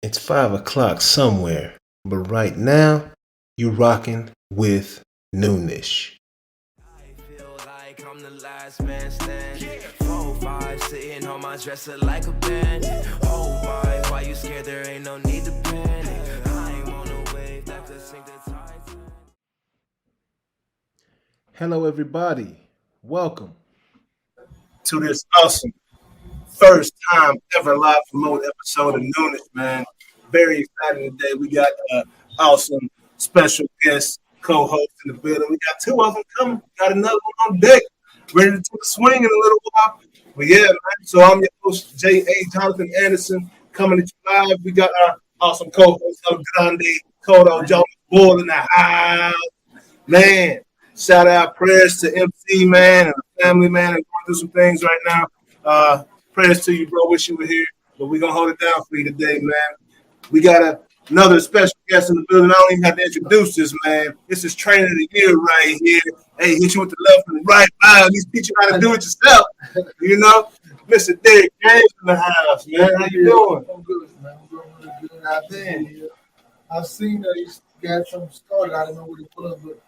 It's 5 o'clock somewhere, but right now, you're rocking with Noonish. I feel like I'm the last man standing. 4-5 sitting on my dresser like a bandit. Oh my, why you scared? There ain't no need to panic. I'm on a wave that could sink the Titanic. Hello, everybody. Welcome to this awesome first time ever live promote episode of Noonish, man. Very excited today. We got an awesome special guest co-host in the building. We got two of them coming. Got another one on deck, ready to take a swing in a little while. But yeah, man. So I'm your host, J.A. Jonathan Anderson, coming at you live. We got our awesome co-host, El Grande, Kodo Jones Bull in the house. Man, shout out prayers to MC, man, and the family, man, and going through some things right now. Prayers to you, bro. Wish you were here, but we're going to hold it down for you today, man. We got another special guest in the building. I don't even have to introduce this, man. This is Trainer of the Year right here. Hey, hit you with the left and the right. At least teach you how to do it yourself. You know? Mr. Derrick James in the house, man. How you doing? I'm good, man. I'm doing really good out there. I've seen that he's got something started. I don't know what he put up, but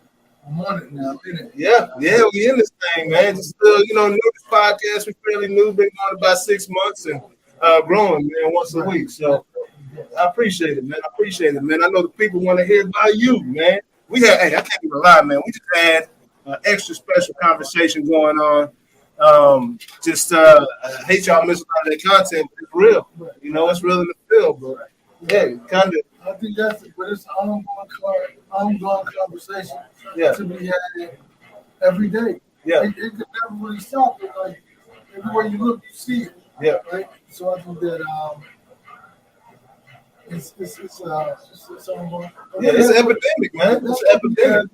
I'm on it now, innit? Yeah, we in this thing, man. Just new this podcast. We fairly new, been going about 6 months and growing, man, once a week. So I appreciate it, man. I know the people want to hear about you, man. I can't even lie, man. We just had an extra special conversation going on. I hate y'all missing out of that content, but it's real. You know, it's real in the field, but yeah, kind of. I think that's it, but it's an ongoing conversation to be had every day. Yeah. It could never really stop. It, like, everywhere you look, you see it. Yeah. Right? So I think that it's ongoing. Yeah, it's an epidemic, man. It's an epidemic.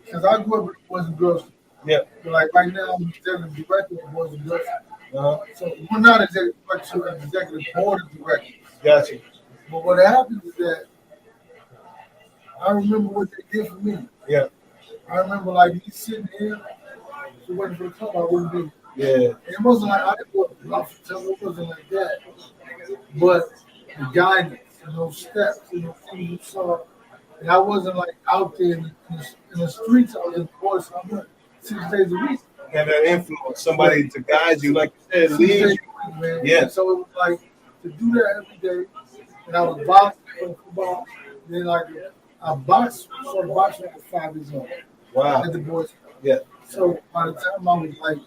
Because I grew up with Boys and Girls. Yeah. But like right now, I'm executive director of Boys and Girls. So we're not executive director, we're executive board of directors. Gotcha. But what happens is that I remember what they did for me. Yeah. I remember like me sitting here, so waiting for the club, I wouldn't be. Yeah. And it wasn't like I didn't go off the table, it wasn't like that. But the guidance and those steps and the things you saw, and I wasn't like out there in the streets. I was in Boys, so I'm 6 days a week. Have that influence, somebody to guide you, like you said, lead you. Man. Yeah. And so it was like to do that every day. And I was boxing for football. And then like I started boxing at 5 years old. Wow. At the Boys Club. Yeah. So by the time I was like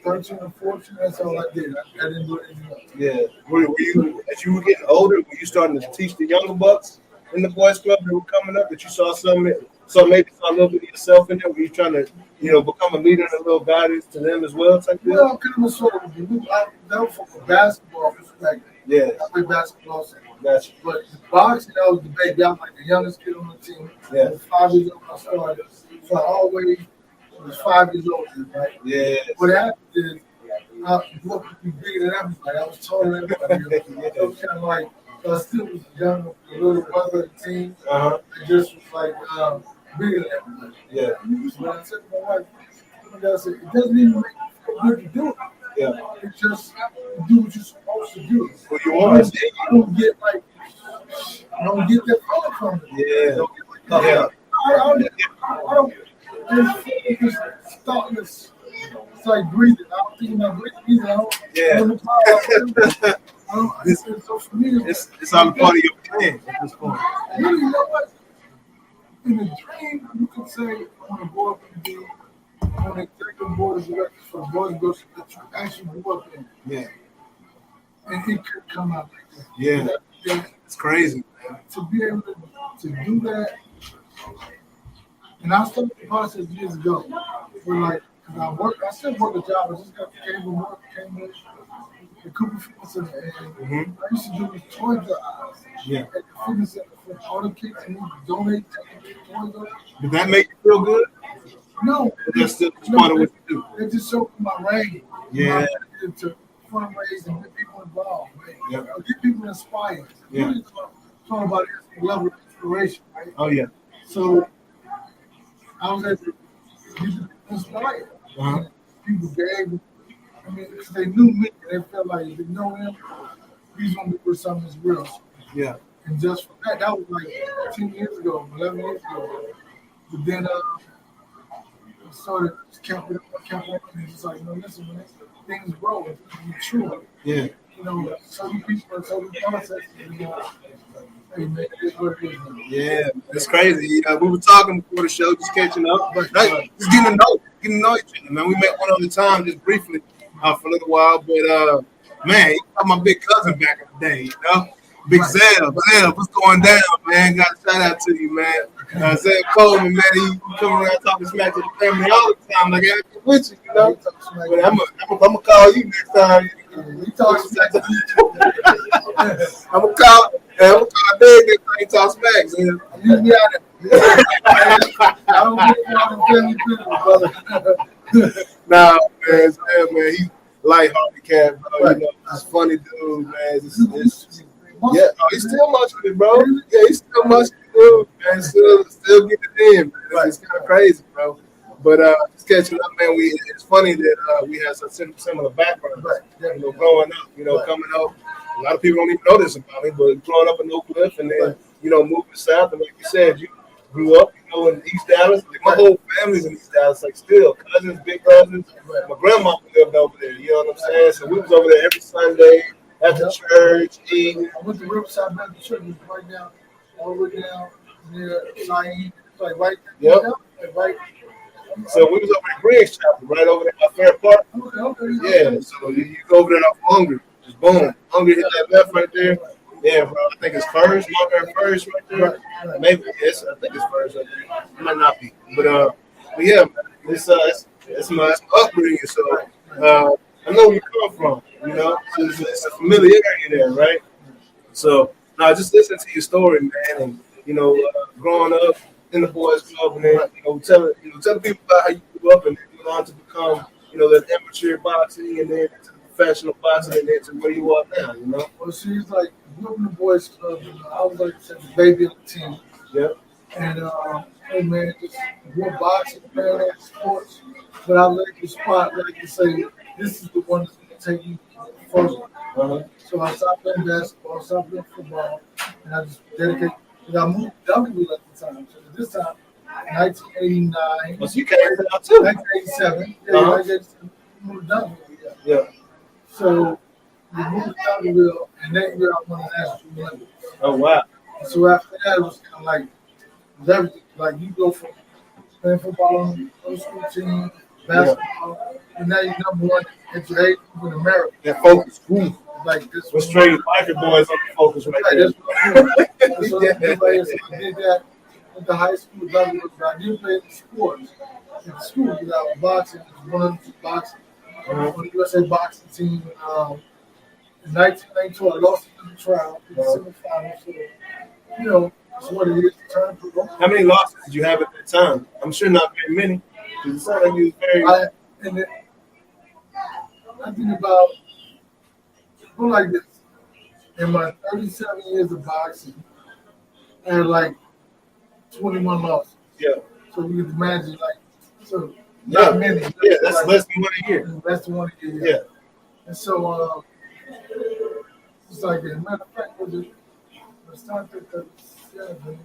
13 or 14, that's all I did. I didn't do anything else. Yeah. Were you, as you were getting older, were you starting to teach the younger bucks in the Boys Club that were coming up, that you saw something? So maybe saw a little bit of yourself in there. Were you trying to, become a leader and a little guidance to them as well? Type thing? Well, kind of sort of. I dealt for basketball perspective. Yeah. I played basketball. Gotcha. But the boxing, I was the baby. I'm like the youngest kid on the team. Yeah. I was 5 years old when I started. So I always was 5 years old, right? Yeah. What happened is I grew up to be bigger than everybody. I was taller than everybody. So it was kind of like, I still was young, the little brother of the team. Uh-huh. I just was like bigger than everybody. Yeah. When I said to my wife, I said, it doesn't even make you feel good to do it. Yeah. It's just you do what you're supposed to do. Well, you want to see. I don't get that feeling from it. Yeah. I don't it's thoughtless. It's like breathing. I don't think about breathing either. So for me, it's all part of your plan at this point. Really, you know what? In a dream, you could say, I want to go up and be on the executive board of directors for the Boys and Girls that you actually grew up in. Yeah. And it could come out like that. Yeah. It's crazy, man. To be able to do that. And I started the process years ago. I still work a job. I just got came from work, came in the Cooper Fitness Center. And I used to do these toy drives at the fitness center for all the kids and donate toys. Did that make you feel good? No. That's still part of what you do. It just showed my range. Yeah. To fundraise and get people involved, right? Yeah. Get people inspired. Yeah. Really talking about the level of inspiration, right? Oh, yeah. So I was able to get inspired. Uh-huh. People gave, I mean, because they knew me, and they felt like if they know him, he's gonna be with something that's real. Yeah. And just for that, that was like 10 years ago, 11 years ago. But then I started kept on, and it's like, listen, man, things grow, and things mature. Yeah. Certain people and certain processes, hey man, it's what it is. Yeah, it's crazy. We were talking before the show, just catching up. Just getting to know each other, man. We met one other time, just briefly, for a little while. But man, you got my big cousin back in the day, Big Zell. Zell, what's going down, man? Got a shout out to you, man. Zell Coleman, man, he come around talking smack to the family all the time, like I'm with you, But I'm gonna call you next time. We talk smack. I'm gonna call Derrick next time he talk smack. So, You be out there. I don't get out of family people, brother. Nah, man, man, he's light-hearted cat, bro. Right. He's funny dude, man. Yeah, he's still muscular, bro. Yeah, he's still muscular, dude, man. Still getting it in, man. Right. It's kind of crazy, bro. But just catching up, man. It's funny that we have such similar backgrounds. Right. Growing up, coming up. A lot of people don't even know this about me, but growing up in Oak Cliff and then, moving south, and like you said, you grew up, in East Dallas. Like my whole family's in East Dallas, like still cousins, big cousins. My grandma lived over there. You know what I'm saying? So we was over there every Sunday after church, eating. I went to Riverside Baptist Church right now, all the way down near Saeed, like right there. Yep. Right. So we was over at Green's Chapel, right over there at Fair Park. Okay. Yeah. So you go over there off Hungry, just boom, Hungry hit that left right there. Yeah, bro. I think it's first, first right there. Right. Maybe yes, I think it's first right there. It might not be, but yeah, man. It's my upbringing. So I know where you come from. So it's a familiarity there, right? So now just listen to your story, man, and growing up in the boys' club, and then tell people about how you grew up and then went on to become that amateur boxing, and then to the professional boxing, and then to where you are now. Well, she's like grew up in the boys' club. I was like the baby of the team. Yep. And hey man, just grew up boxing, playing sports, but I let the spot like to say this is the one that's gonna take you first. So I stopped playing basketball, stopped playing football, and I just dedicated. I moved to WBA at the time. So at this time, 1989. Well, so you came out too. 1987. Yeah, 1987. Moved to WBA. Yeah. So we moved to WBA, and that year I won the national Olympics. Oh wow. So after that, it was kind of like everything. Like you go from playing football on the school team, basketball, and now you're number one at your age in America. That focus. Like this was straight biker boys on the focus right there. That's what I did that at the high school level. I didn't play sports in school because I was boxing. I was running boxing on the USA boxing team. In 1992, I lost in the trial in the semifinals. So, it's what it is. How many losses did you have at that time? I'm sure not very many. Because it sounded like you was very. I think about. Like this, in my 37 years of boxing, I had like 21 losses. Yeah. So you can imagine, not many. Yeah, that's less than one a year. Less than one a year. Yeah. And so it's like, as a matter of fact, it's not 37.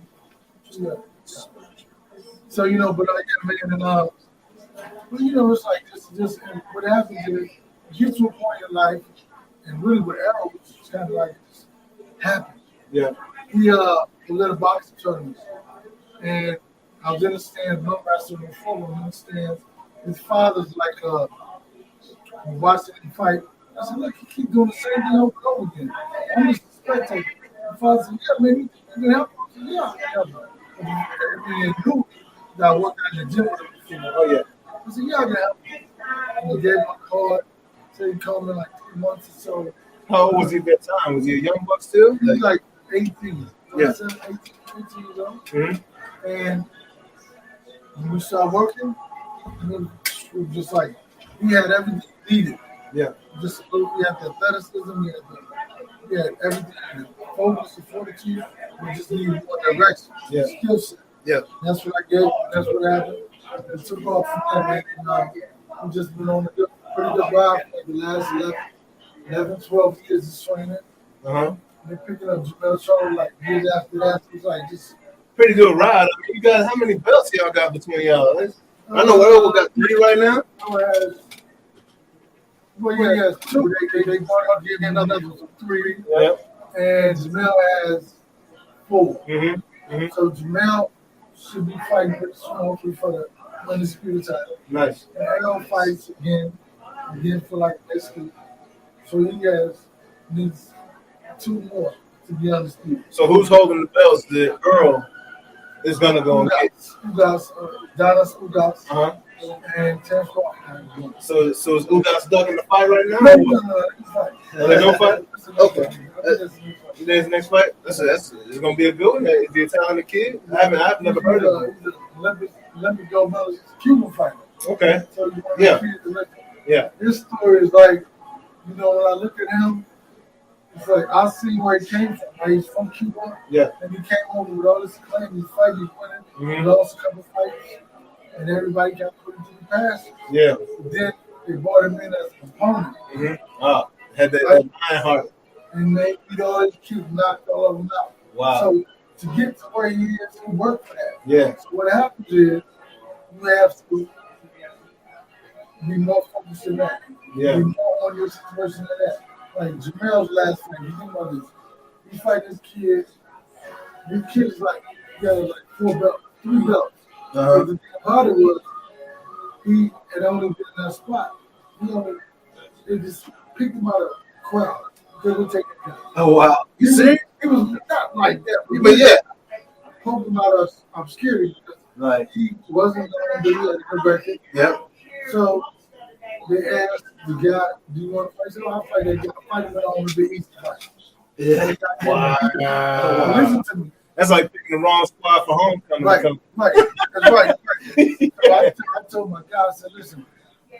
Yeah. So but I get man, and it's like just what happens is you get to a point in life. And really, with Errol, it's kind of like just happened. Yeah. He led a boxing tournament, and I was in the stands, no wrestling before him in the stands. His father's like, watching him fight. I said, look, he keep doing the same thing over and over again. I'm just a spectator. The father said, yeah, man, you can help him. I said, yeah, I can help him. And he knew that I worked out in the gym with him before. Oh, yeah. I said, yeah, I can help him. And he gave him a card. So he called me like 3 months or so. How old was he at that time? Was he a young buck still? He was like 18. Yeah. 18 years old. Mm-hmm. And when we started working, it was just like, he had everything he needed. Yeah. Just he had the athleticism, he had everything, the focus, the fortitude, we just needed more direction. Yeah. Skill set. Yeah. That's what I gave him. That's what happened. It took off from there, man. And we just went on to do it. pretty good ride for the last 11, 12 years of training. They're picking up Jamel Charlo like years after that. It's like just pretty good ride. I mean, you guys, how many belts y'all got between y'all? I know Errol got 3 right now. Well, he has 2. They brought up giving another 3. Yep. And Jamel has 4. So Jamel should be fighting pretty soon for the undisputed title. Nice. And Errol fights again for like basically. So he needs 2 more to be undisputed. So who's holding the belts that Errol is gonna go and get? Ugas, and Terrence Crawford. So is Ugas stuck in the fight right now? No. They don't fight? Okay. Today's next fight? It's gonna be a good one. Is he a talented kid? I've never heard of him. Let me go Mel's Cuban fighter. Okay. So Yeah. His story is like, when I look at him, it's like I see where he came from. Like he's from Cuba. Yeah. And he came over with all this claim, he's fighting, he's winning. He lost a couple fights, and everybody got put into the past. Yeah. Then they brought him in as an opponent. Had that iron heart. And they beat all his kids, knocked all of them out. Wow. So to get to where he is, he worked for that. Yeah. So what happens is you have to be more focused on that. Yeah. Be more on your situation than that. Like Jamel's last fight, you think about this. He fight this kid. This kid is like, he got like 4 belts, 3 belts. But the thing about it was, he had only been in that spot. They just picked him out of the crowd. They would take it down. Oh wow. You see? It was not like that. But yeah. Pumped him out of obscurity because Right. he wasn't going to do that. Yep. So they asked the guy, do you want to fight? He said, I'll fight that guy. I'll fight him on the Big East fight. Yeah. Wow. Listen to me. That's like picking the wrong squad for homecoming. Right. That's right. So I told my guy, I said, listen,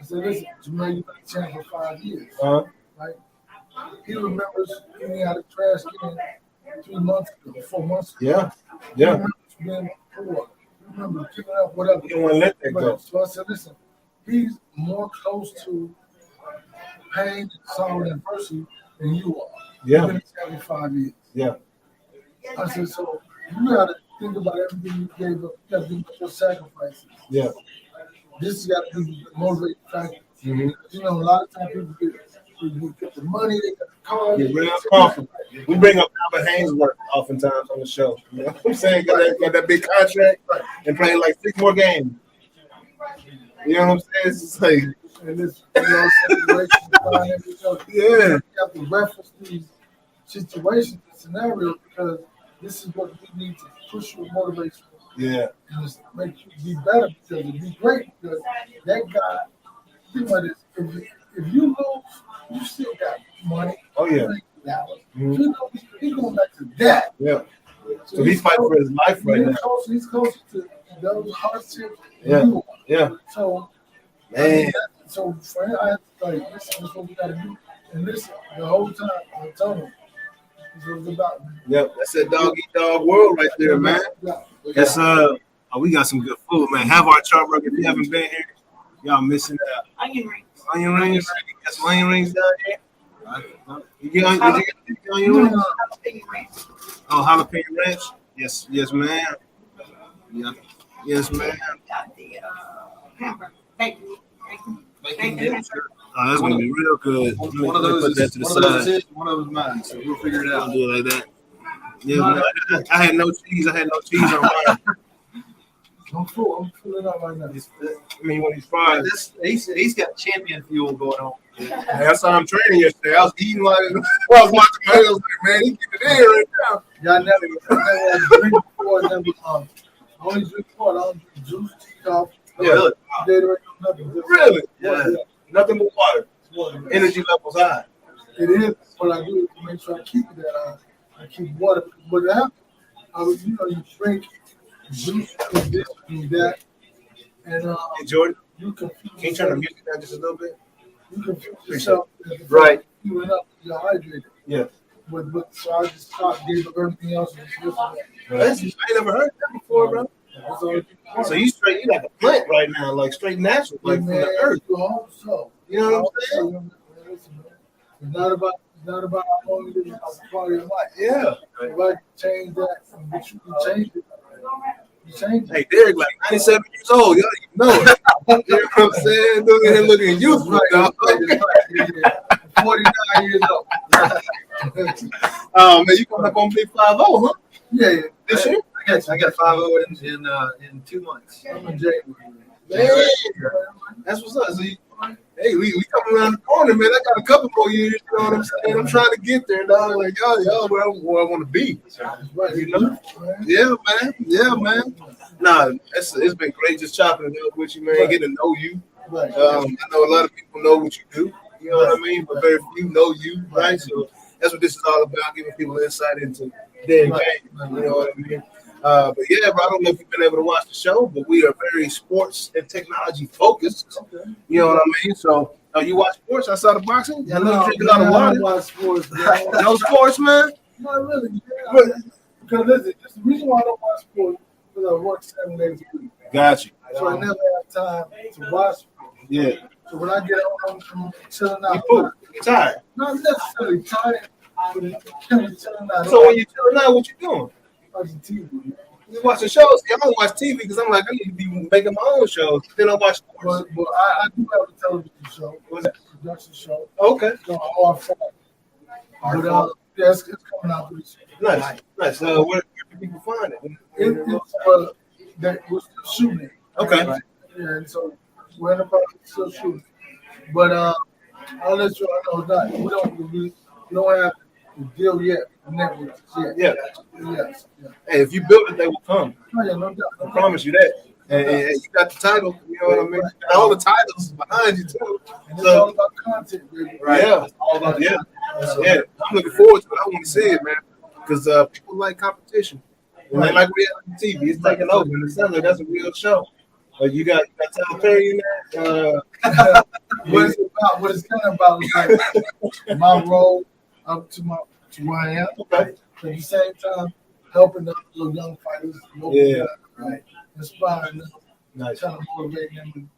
Jamel, you've been a champ for 5 years. Right? He remembers getting out of trash can 3 months ago, 4 months ago. Yeah. He remembers being poor. He remembers giving up whatever. You don't want to let that go. So I said, listen, he's more close to pain and sorrow and adversity than you are. Yeah. You've been a champ for 5 years. Yeah. I said, so you got to think about everything you gave up. You got to think about your sacrifices. Yeah. This has got to be the motivating factor. A lot of times people get the money, they got the car. You're real confident. We bring up Albert Hainsworth oftentimes on the show. You know what I'm saying? Got that big contract and playing like 6 more games. You know what I'm saying? It's just like, and this, situation, yeah. You have to reference these situations and scenarios because this is what we need to push your motivation. Yeah. And just make you be better because it'd be great because that guy, think about this, if you lose, you still got money. Oh, yeah. He's going back to that. Yeah. So he's fighting for his life right now. He's closer to those hardships. Yeah. So, man. So for him, I had to listen, this is what we got to do. And listen, the whole time, I told him, this is what it's about, man. Yep, that's that dog-eat-dog world right there, man. That's we got some good food, man. Hav-R-Charburger. If you haven't been here, y'all missing out. Onion rings. Onion rings. Got some onion rings down here. Did you get onion rings? Jalapeno ranch. Oh, jalapeno ranch. Yes, ma'am. Yeah, yes, ma'am. Got the hamburger, bacon. Oh, that's gonna be real good. One of those put that to the side. One of those is mine, so we'll figure it I'll out. do it like that. Yeah, man. I had no cheese. On mine. I'm full. I'm filling up right now. I mean, when he's fries. He's got champion fuel going on. Hey, I saw him training yesterday. I was eating while I was watching my heels. Like, man, he get it in right now. Y'all never drink before. Never, I only drink water. I don't drink juice, tea, coffee. Yeah. Gatorade, nothing. Really? Yeah. Nothing but water. Energy levels high. It is. What I do is to make sure I keep it that I keep water. But it happens. You drink juice and this and that. And Hey, Jordan, you confuse can you turn the music down just a little bit? You confuse yourself. Right. You went up, you're hydrated. Yeah. But so I just stopped, gave up everything else. And just I ain't never heard that before, bro. So you like a plant right now, like straight natural, like from the earth. You hope so. You know what I'm saying? It's not about how long it is, it's about the quality of life. Yeah. If I can change that, but you can change it. You change it. Hey, Derrick, like 97 years old, y'all you know it. You know what I'm saying? Look at him looking youthful, dog. Yeah. 49 years old. Oh, man, you coming up on big 5-0, huh? Yeah. This year? I got 5-0 in 2 months. I'm in January. Man, that's what's up. See, hey, we coming around the corner, man. I got a couple more years, you know what I'm saying? I'm trying to get there, dog. Like, y'all where I want to be. Right. You know? Yeah, man. Nah, it's been great just chopping it up with you, man, getting to know you. Right. I know a lot of people know what you do, you know what I mean? But very few know you, right? So that's what this is all about, giving people insight into their game, you know what I mean? But yeah, bro, I don't know if you've been able to watch the show, but we are very sports and technology focused. You know what I mean? So you watch sports outside of boxing? I know you drink a lot of I water. watch sports, man. No sports, man? Not really. Yeah. Because listen, the reason why I don't watch sports is because I work 7 days a week. Got you. So I never have time to watch sports. Yeah. So when I get home, I'm chilling out. You tired. Not necessarily tired, but I'm chilling out. So when you chilling out, what you doing? Watching TV. You watching shows? I don't watch TV because I'm like, I need to be making my own shows. Then I watch sports. But I do have a television show. What's that? Production show. Okay. So Hav-R-Charburger. But it's coming out pretty soon. Nice. Where can people find it? We're still shooting. Okay. Right? Yeah, and so we're in the process of still shooting. But I'll let you all know that we don't have the deal yet. Networks yet. Yeah. Yes. Yeah. Hey, if you build it, they will come. Oh, yeah, no doubt. I promise you that. And you got the title. You know what I mean? And all the titles behind you too. And it's all about content, baby. Right. Yeah. All about Yeah. I'm looking forward to it. I want to see it, man. Because people like competition. And they like reality TV. It's taking over. And it sounds like that's a real show. You got Tyler Perry in there. What it's kind of about is like my role up to where I am. Okay. But at the same time, helping the little young fighters, right? Inspiring them, Nice. trying to motivate them, and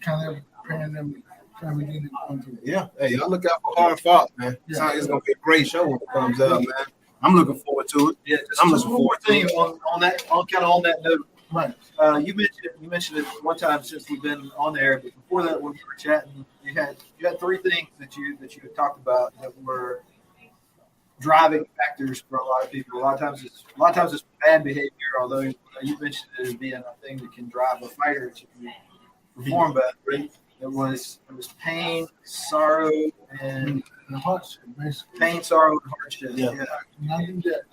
kind of preparing them for everything they're going through. Yeah. Hey, y'all look out for Hard Fought, man. It's gonna be a great show when it comes out, man. I'm looking forward to it. Yeah, I'm looking forward to it. on that note. Right. You mentioned it one time since we've been on there, but before that, when we were chatting, you had 3 things that you had talked about that were driving factors for a lot of people. A lot of times it's bad behavior, although you mentioned it as being a thing that can drive a fighter to perform better. It was pain, sorrow, and hardship, basically. Pain, sorrow, and hardship. Yeah. Nothing that.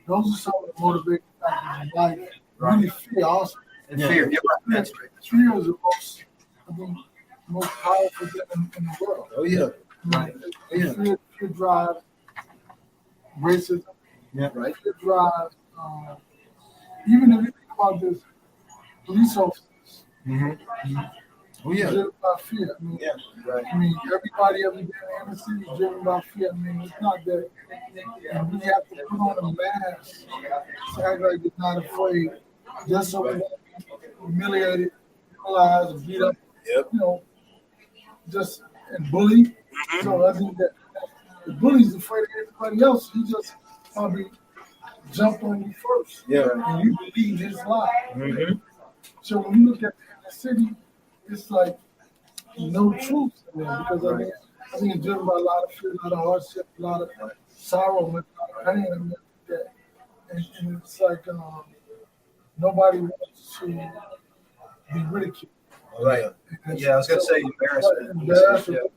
Those are some of the motivating factors in life. Really fear also. And fear. Yeah, that's right. Fear is the most powerful thing in the world. Oh yeah. Right. Fear drives racism. Yeah. Right. Fear drives even if you think about this, police officers. Mm-hmm. Oh yeah. Driven by fear. I mean, Right. I mean, everybody every day in the city is driven by fear. I mean, it's not that. And we have to put on a mask to act like it's not afraid, just so we won't be humiliated, penalized, beat up, just and bullied. Mm-hmm. So I think that the bully's afraid of everybody else. He just probably jumped on you first. Yeah. And you believe his lie. Mm-hmm. So when you look at the city, it's like no truth in there because I think it's driven by a lot of fear, a lot of hardship, a lot of sorrow, a lot of pain, and that. And it's like nobody wants to be ridiculed. Right. Yeah, I was gonna say embarrassment. Embarrassed or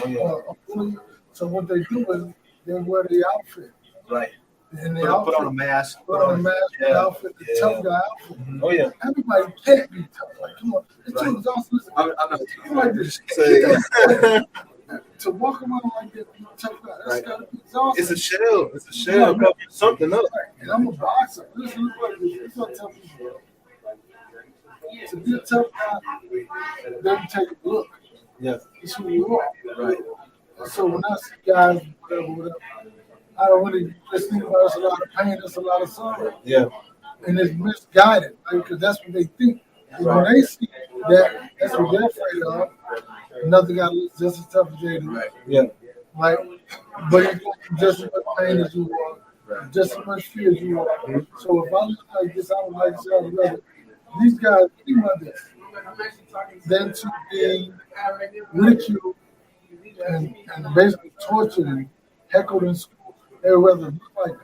ridiculed. So what they do is they wear the outfit. Right. And Put on a mask. Put on a mask, the outfit, the tough guy outfit. Oh yeah. Everybody can't be tough. Like, come on. It's too exhausting. I'm not Like this. To walk around like that, tough guy, that's gotta be exhausting. It's a shell. It's a shell covering something up. And I'm a boxer. This look like this. It's not tough as well. To be a tough guy, doesn't take a look. Yeah. It's who you are. Right. So when I see guys, whatever, I don't really just think about there's a lot of pain, there's a lot of sorrow. Yeah. And it's misguided, because that's what they think. And when they see that, that's what they're afraid of. Another guy looks just as tough as they do. Right. Yeah. Like, but you're going through just as much pain as you are, just as much fear as you are. So if I look like this, I would like to say, I'd rather these guys be like this than to be ridiculed and basically tortured and heckled in school. They would rather look like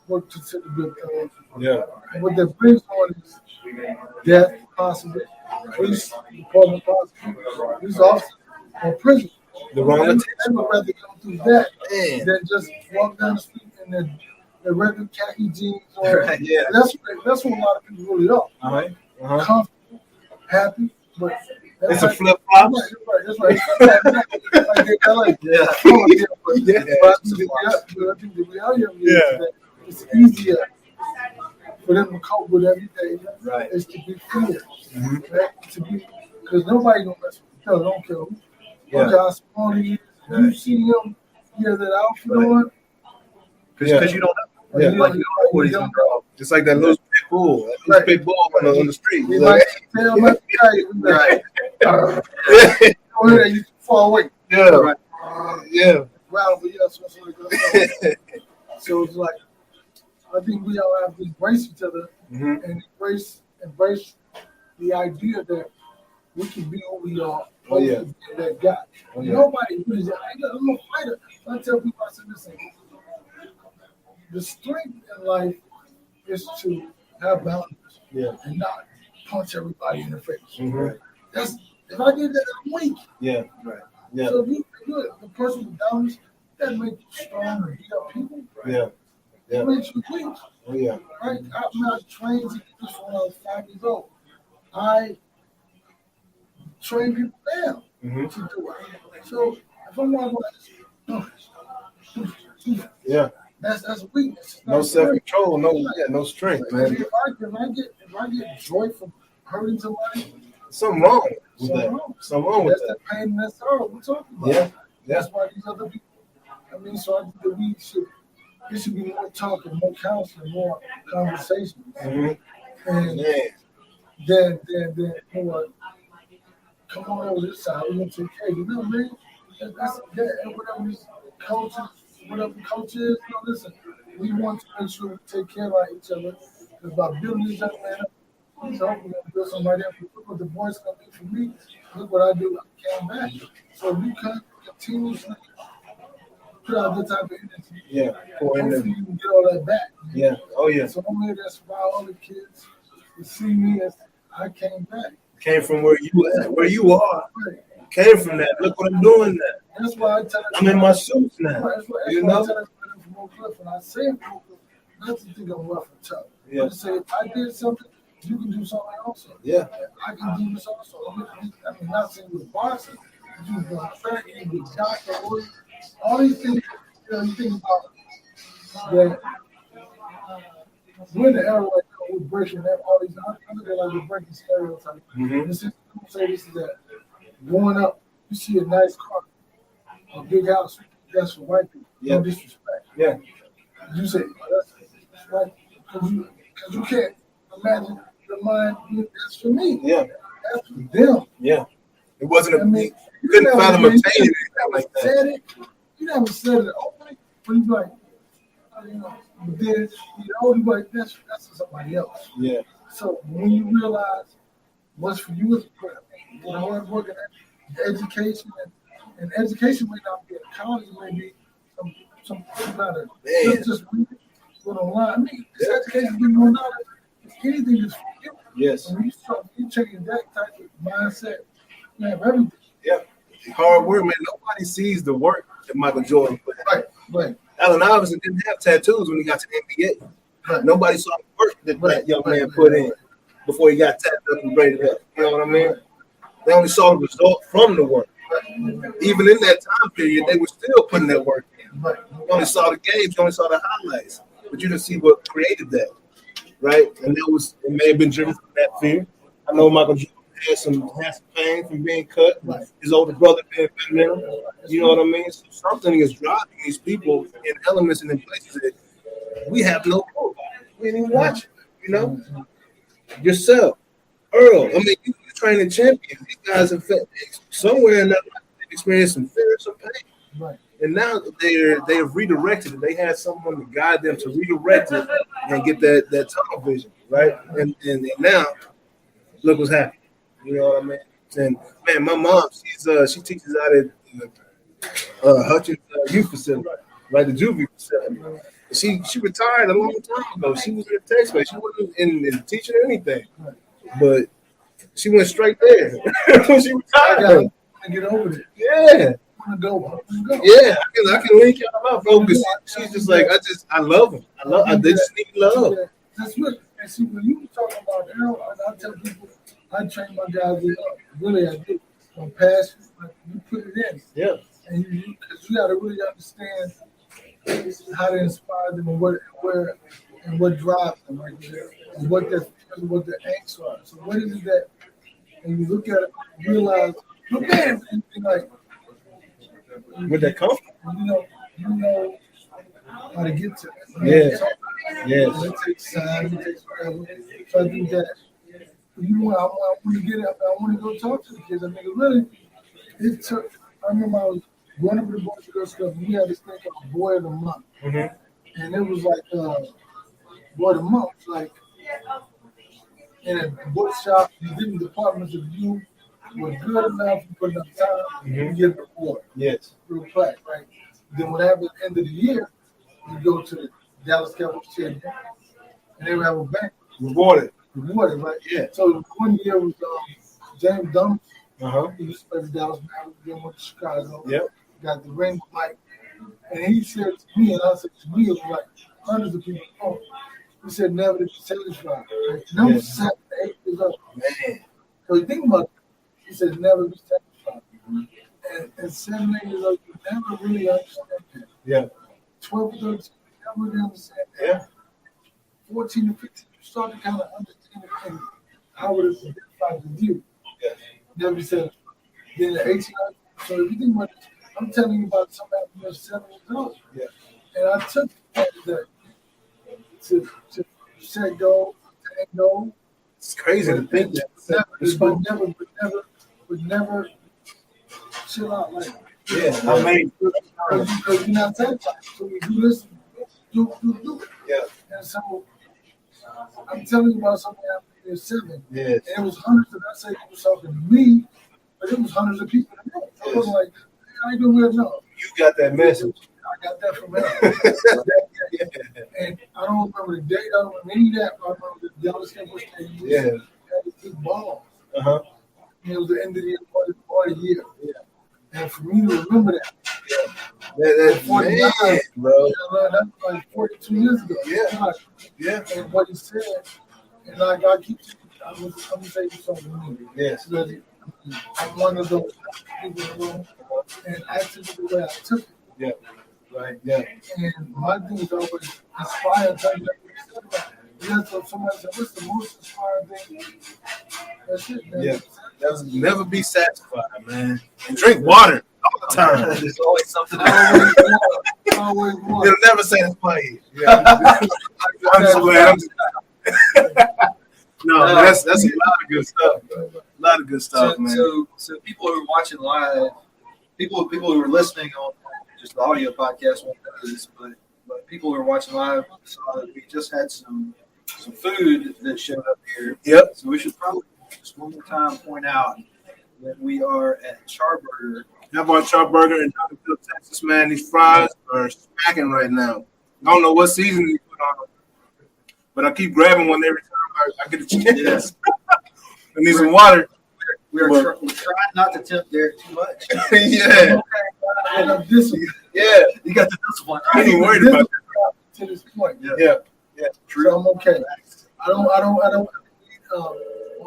what considered good things. Yeah. And what that brings on is death, possibly, police department, prosecution, these officers, or prison. The wrong They attention. would rather go through that Man. than just walk down the street in their regular khaki jeans. Or, Right, yeah. That's what a lot of people really are. Uh-huh. Comfortable, happy, but It's a flip flop. That's right. Like in LA. Yeah. But I think the reality of it is that it's easier for them to cope with every day. Right. Is to be feared. Right? To be, because nobody gonna mess with you. Don't care who. Look how small he is. You see him, he has that outfit on. Because you don't know. Yeah. Like, you don't know what he's going to draw. Just like that little pit bull. That Right. pit bull on the street. He He's might like, tell my guy, Right. you too far away. yeah. Right. Yeah. Wow, but yeah, so it's like, I think we all have to embrace each other Mhm. and embrace the idea that we can be who we are. Oh, yeah. We can be that guy. Oh, yeah. Nobody really is. I'm a fighter. I tell people, I said, listen, the strength in life is to have boundaries Yeah. and not punch everybody in the face. Mhm. That's if I did that, I'm weak. Yeah. Yeah. So if you're the person with boundaries, that makes you strong and beat up people. Yeah. Yeah. It makes you weak. Oh, yeah. Right? I'm not trained to do this when I was 5 years old. I train people now Mhm. to do it. So if I'm walking like this, Yeah. that's a weakness. It's No not self strength. control. No strength, man. If I get joy from hurting somebody, Something wrong with Something that. wrong. Something wrong with that's that. the pain and that sorrow we're talking about. Yeah. That's why these other people. I mean, so I think that there should be more talk and more counseling, more conversations, Mhm. and Man. then more. Come on over this side. We're gonna take care of you. You know what I mean? That's and whatever these coaches, whatever the coach is. You know, listen, we want to make sure we take care of each other. Because by building this young man up, he's hoping to build somebody else. Look what the boys gonna do for me. Look what I do. I came back. So we can continuously put out that type of energy. Yeah. Pour in Hopefully the, you can get all that back. yeah. Oh, yeah. So I'm here to inspire all the kids to see me as I came back. Came from where you at, where you are. Right. Came from that. Look what I'm doing now. That's why I tell I'm in my suits now. That's why You I know? tell everybody from Oak Cliff, and I say it from Oak Cliff, not to think I'm rough and tough. Yeah. But to say if I did something, you can do something also. Yeah. I can do this also. I mean, not saying you're a boxer, but you can be a track, you can be a doctor, lawyer, all these things. You know, you think about that. We're in the era right now, we're breaking that all these. I look at like we're breaking stereotypes. Mhm. This is people say this is that. Growing up, you see a nice car, a big house. That's for white people. Yeah. No disrespect. Yeah. You say, oh, that's right, because you can't imagine your mind. That's for me. Yeah. That's for them. Yeah. It wasn't I a mean, you couldn't never- fathom you obtaining never anything like that. Said it. You never said it openly, but you like, you know, but then you like that's for somebody else. Yeah. So when you realize what's for you is important, the hard work and education, and education may not be a college, it may be some kind of Man. just read it, but online. I mean, this education gives you more knowledge. If anything is for you. Yes. When you change that type of mindset, you have everything. Yeah. Hard work, man. Nobody sees the work that Michael Jordan put in. Right. Allen Iverson didn't have tattoos when he got to the NBA. Right. Nobody saw the work that Right. that young man Right. put in before he got tapped up and braided up. You know what I mean? They only saw the result from the work. Even in that time period, they were still putting that work in. Right. You only saw the games, you only saw the highlights, but you didn't see what created that, right? And it may have been driven from that fear. I know Michael Jordan had some pain from being cut. Right. His older brother being better than him. You know what I mean? So something is driving these people in elements and in places that we have no clue about. We didn't even watch it. You know, yourself, Earl. I mean, you training champions. These guys have somewhere in their life they've experienced some fear, some pain. Right. And now they have redirected it. They had someone to guide them to redirect it and get that tunnel vision, right? And now, look what's happening. You know what I mean? And man, my mom, she teaches out at Hutchins Youth Facility, right? The juvie facility. She retired a long time ago. She was in the tech space. She wasn't in teaching or anything, but she went straight there when she retired. I get over it. Yeah. Go. Yeah, I can link y'all up, bro. Because she's just like I love them. They just need love. That's what. And see, when you were talking about Errol, I tell people I train my guys up. Really, I do. On passion, like you put it in. Yeah. And you got to really understand how to inspire them and what drives them right there, and what their angst are. So what is it that, and you look at it, you realize, look at it, and like. Where that come from? You know how to get to it. Yeah. Yes. It takes time. It takes forever. So I think that I want to get it. I want to go talk to the kids. I mean, really, it took. I remember I was going up to the Boys and Girls Club. And we had this thing called Boy of the Month, and it was like Boy of the Month, like in a book shop. You different departments of you. Was good enough, you put enough time, you get a reward. Yes. Real plaque, right? Then what happens at the end of the year, you go to the Dallas Cowboys Champion, and they would have a bank. Rewarded, right? Yeah. So one year was James Dunn. He used to play for Dallas Mavericks, then went to Chicago. Yep. Got the ring with Mike. And he said to me, and I said to me, it was like hundreds of people. Oh, he said never to be satisfied. Right? Number 7, 8 years old. Man. So you think about it. He says never be satisfied. And 7, 8 years old, you never really understand that. Yeah. 12 to 13, you never really understand that. Yeah. 14 to 15, you start to kind of understand it and how it is identified with you. Yeah. Never be satisfied. Then at 18, so if you think about it, I'm telling you about somebody who was 7 years old. Yeah. And I took that to set goal, to end goal. It's crazy to think that. Would never chill out like that. Yeah, I mean, because you're not satisfied. So we do this, do it. Yeah. And so I'm telling you about something that happened in 7. Yes. And it was hundreds of, I say it was talking to me, but it was hundreds of people in the room. So I was like, I ain't doing well, no. You got that message. I got that from him. And I don't remember the date, I don't remember any of that, but I remember the Dallas Cowboys Stadium. Yeah. Had the big balls. And it was the end of the year, part of the year. Yeah. And for me to remember that. Yeah. That's 49, bro. You know, that's like 42 years ago. Yeah. Yeah. And what he said, and like I keep saying, I'm going to say something to me. Yes. Because I'm one of those people in the room, and actually the way I took it. Yeah. Right. Yeah. And my thing is always inspired. So somebody said, "What's the most inspiring thing?" That's it, man. Yeah. That's never be satisfied, man. And drink water all the time. There's always something. Always water. It'll never satisfy you. Yeah. I'm just glad. No, that's a lot of good stuff. A lot of good stuff, man. So people who are watching live, people who are listening on just the audio podcast won't know this, but people who are watching live saw that we just had some food that showed up here. Yep. So we should probably just one more time point out that we are at Charburger. Hav-R-Charburger in Donaldville, Texas, man. These fries are smacking right now. I don't know what season they put on them, but I keep grabbing one every time I get a chance. Yes. I need some water. We're trying not to tempt Derrick too much. Yeah. Yeah. You got the discipline. I ain't worried about that. To this point. Yeah. Yeah. True. So I'm okay. I don't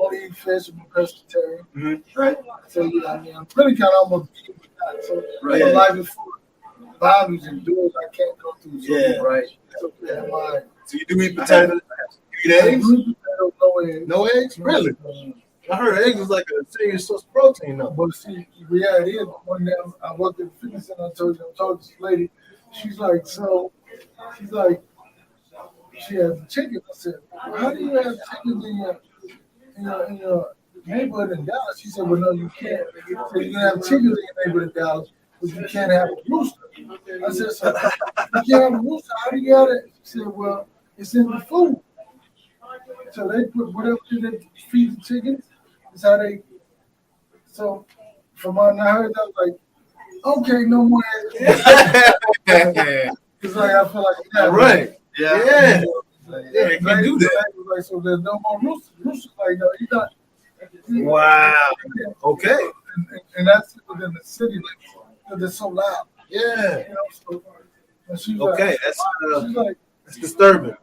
only eat fish. I'm a pescatarian. Mm-hmm. Right. So I mean, I'm really kind of almost vegan with that. So my life is full of boundaries and doors I can't go through. So, yeah. Right. So, so you do eat potatoes? You eat eggs? No eggs. No eggs? Really? I heard eggs is like a serious source of protein, though. But see, the reality is, one day I worked at the fitness center. I told this lady. She's like, she has chicken. I said, well, how do you have chicken in your neighborhood in Dallas. She said, well, no, you can't. So you can have chickens in your neighborhood in Dallas, but you can't have a rooster. I said, so you can't have a rooster. How do you got it? She said, well, it's in the food. So they put whatever they feed the chickens. That's how they. So from when I heard that, I was like, okay, no more. It's like I feel like Right. Yeah. Yeah. Yeah, you can do that. Like, so there's no more roosters. Roosters like, no, you're not. Wow. Okay. And that's within the city limits because it's so loud. Yeah. You know, so and she's Okay. like, That's she's like, that's disturbing.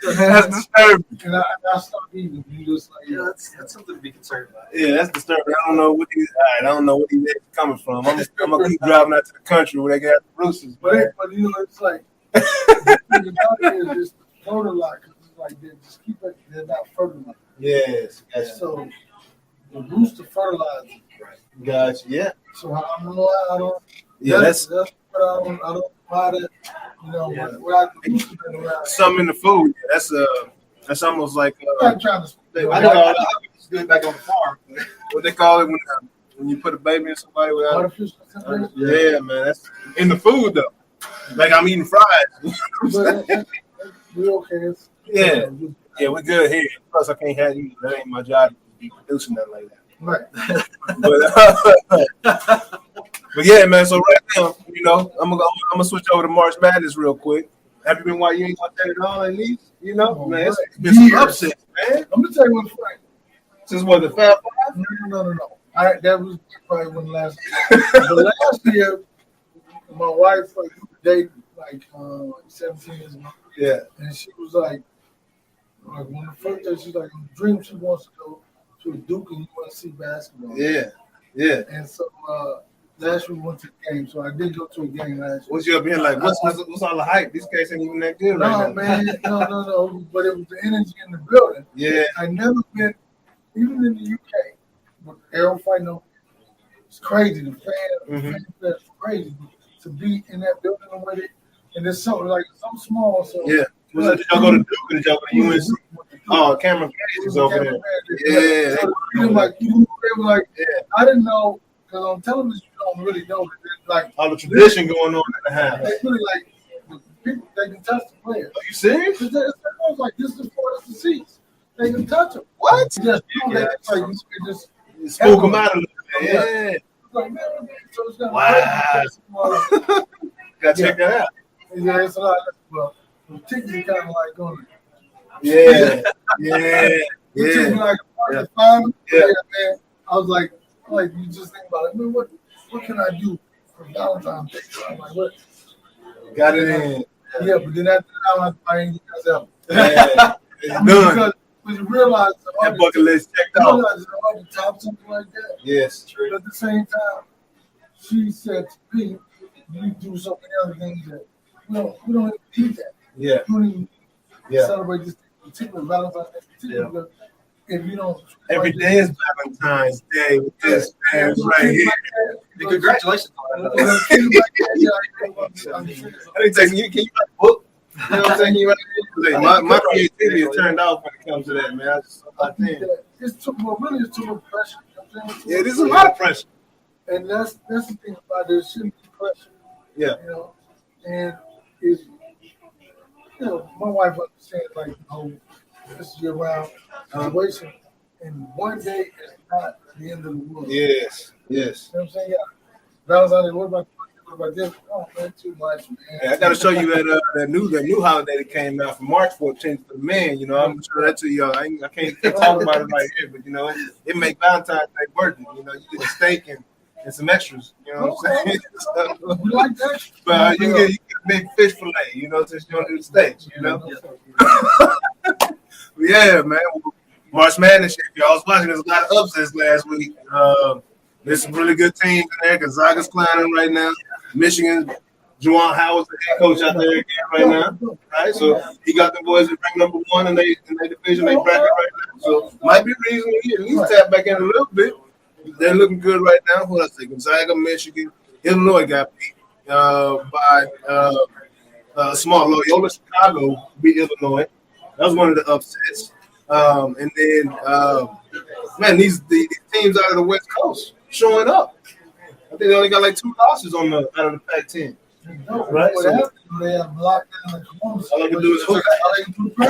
That's disturbing. and I stopped eating. You just like, Yeah, that's something to be concerned about. Yeah, that's disturbing. I don't know what these. All right, I don't know what these eggs coming from. I'm gonna keep driving out to the country where they got the roosters. but you know, it's like the thing about it is just fertilizer. It's like they just keep it. They're not fertilizer. Yes. Gotcha. So the rooster fertilizer. Gotcha. Yeah. So I don't know. I don't. Yeah. That's what I don't buy that. You know, without the rooster been around. something in the food. Yeah, that's almost like I'm not trying to. I I know know it's good back on the farm. what they call it when you put a baby in somebody without. Artificial insemination. Yeah, man. That's in the food though. Like I'm eating fries. But we're okay. Yeah. Yeah, we're good here. Plus, I can't have you. That ain't my job to be producing nothing like that. Right. But yeah, man. So right now, you know, I'm gonna switch over to March Madness real quick. Have you been why you ain't watched that at all, at least? You know, Oh, man, it's right. been some Years. upsets, man. I'm gonna tell you one thing. Since what the Fab Five? No. That was probably one last year. The last year, my wife like dated like 17 years ago, Yeah. and she was like when the first day she's like, dream she wants to go to a Duke and UNC basketball. Yeah. Yeah. And so last year we went to the game, so I did go to a game last year. What's you up here like? What's all the hype? These guys ain't even that good No, right now. man, no. But it was the energy in the building. Yeah. I never been, even in the UK, with Errol fighting. It's crazy. The fans, that's crazy to be in that building and with it. And it's so like so small. So Yeah. Was that, did y'all go to Duke or did y'all go to UNC? Oh, Cameron Page is over there. Yeah. So they were like, I didn't know, because on television you don't really know that there's like All the tradition going on in the house. they really like people they can touch the players. Are you serious? It's almost like this is for the seats. They can touch them. What? Just like you just Spook them out a little bit. Yeah. like, man, so it's not Wow. Gotta check that out. Yeah, it's a lot. Well, the tickets are kind of like going. Yeah. The tickets like Yeah. man. I was like, you just think about it. Man, what can I do for Valentine's Day? So I'm like, what? Got it in. Yeah, but then after that, I ain't get myself. Yeah. It's done. Because when you realize That bucket list checked you off. realize it's hard to top something like that. Yes. But at the same time, she said to me, you do so many other things that we don't even need that. Yeah. We don't even Yeah. celebrate this particular Valentine's Day particular if you don't. Every day is Valentine's Day with this man right here. And congratulations on that. I think taking you, can you write a book? You know what I'm saying? Can you write a book? My creativity is turned off when it comes to that, man. I think It's too really it's too much pressure. You know what I'm saying? yeah, there's a lot of pressure. And that's the thing about it. It shouldn't be pressure. Yeah. You know, and is my wife understands like the whole this year round situation, and one day is not the end of the world. Yes. You know what I'm saying? Yeah. Valentine's Day, what about this? Oh man, too much, man. Yeah, I got to show you that new holiday that came out from March 14th for the men. You know, I'm gonna show that to y'all. I can't talk about it right here, but you know, it make Valentine's Day worth it. You know, you get a steak and some extras. You know what I'm saying? We like that. But you get a big fish fillet. You know, since you don't do the steaks. You know. Yeah, man. March Madness. If y'all was watching, there's a lot of upsets last week. There's some really good teams in there. Gonzaga's climbing right now. Michigan, Juwan Howard's the head coach out there again right now. Right, so he got the boys at rank number 1 in their division, they bracket right now. So might be reason to at least tap back in a little bit. They're looking good right now. Who else? Gonzaga, Michigan, Illinois got beat by small Loyola Chicago beat Illinois. That was one of the upsets. And then, man, these teams out of the West Coast showing up. I think they only got like 2 losses out of the Pac-10. Right? What So, happened? They have locked down the Columbus. all they can do is hook. They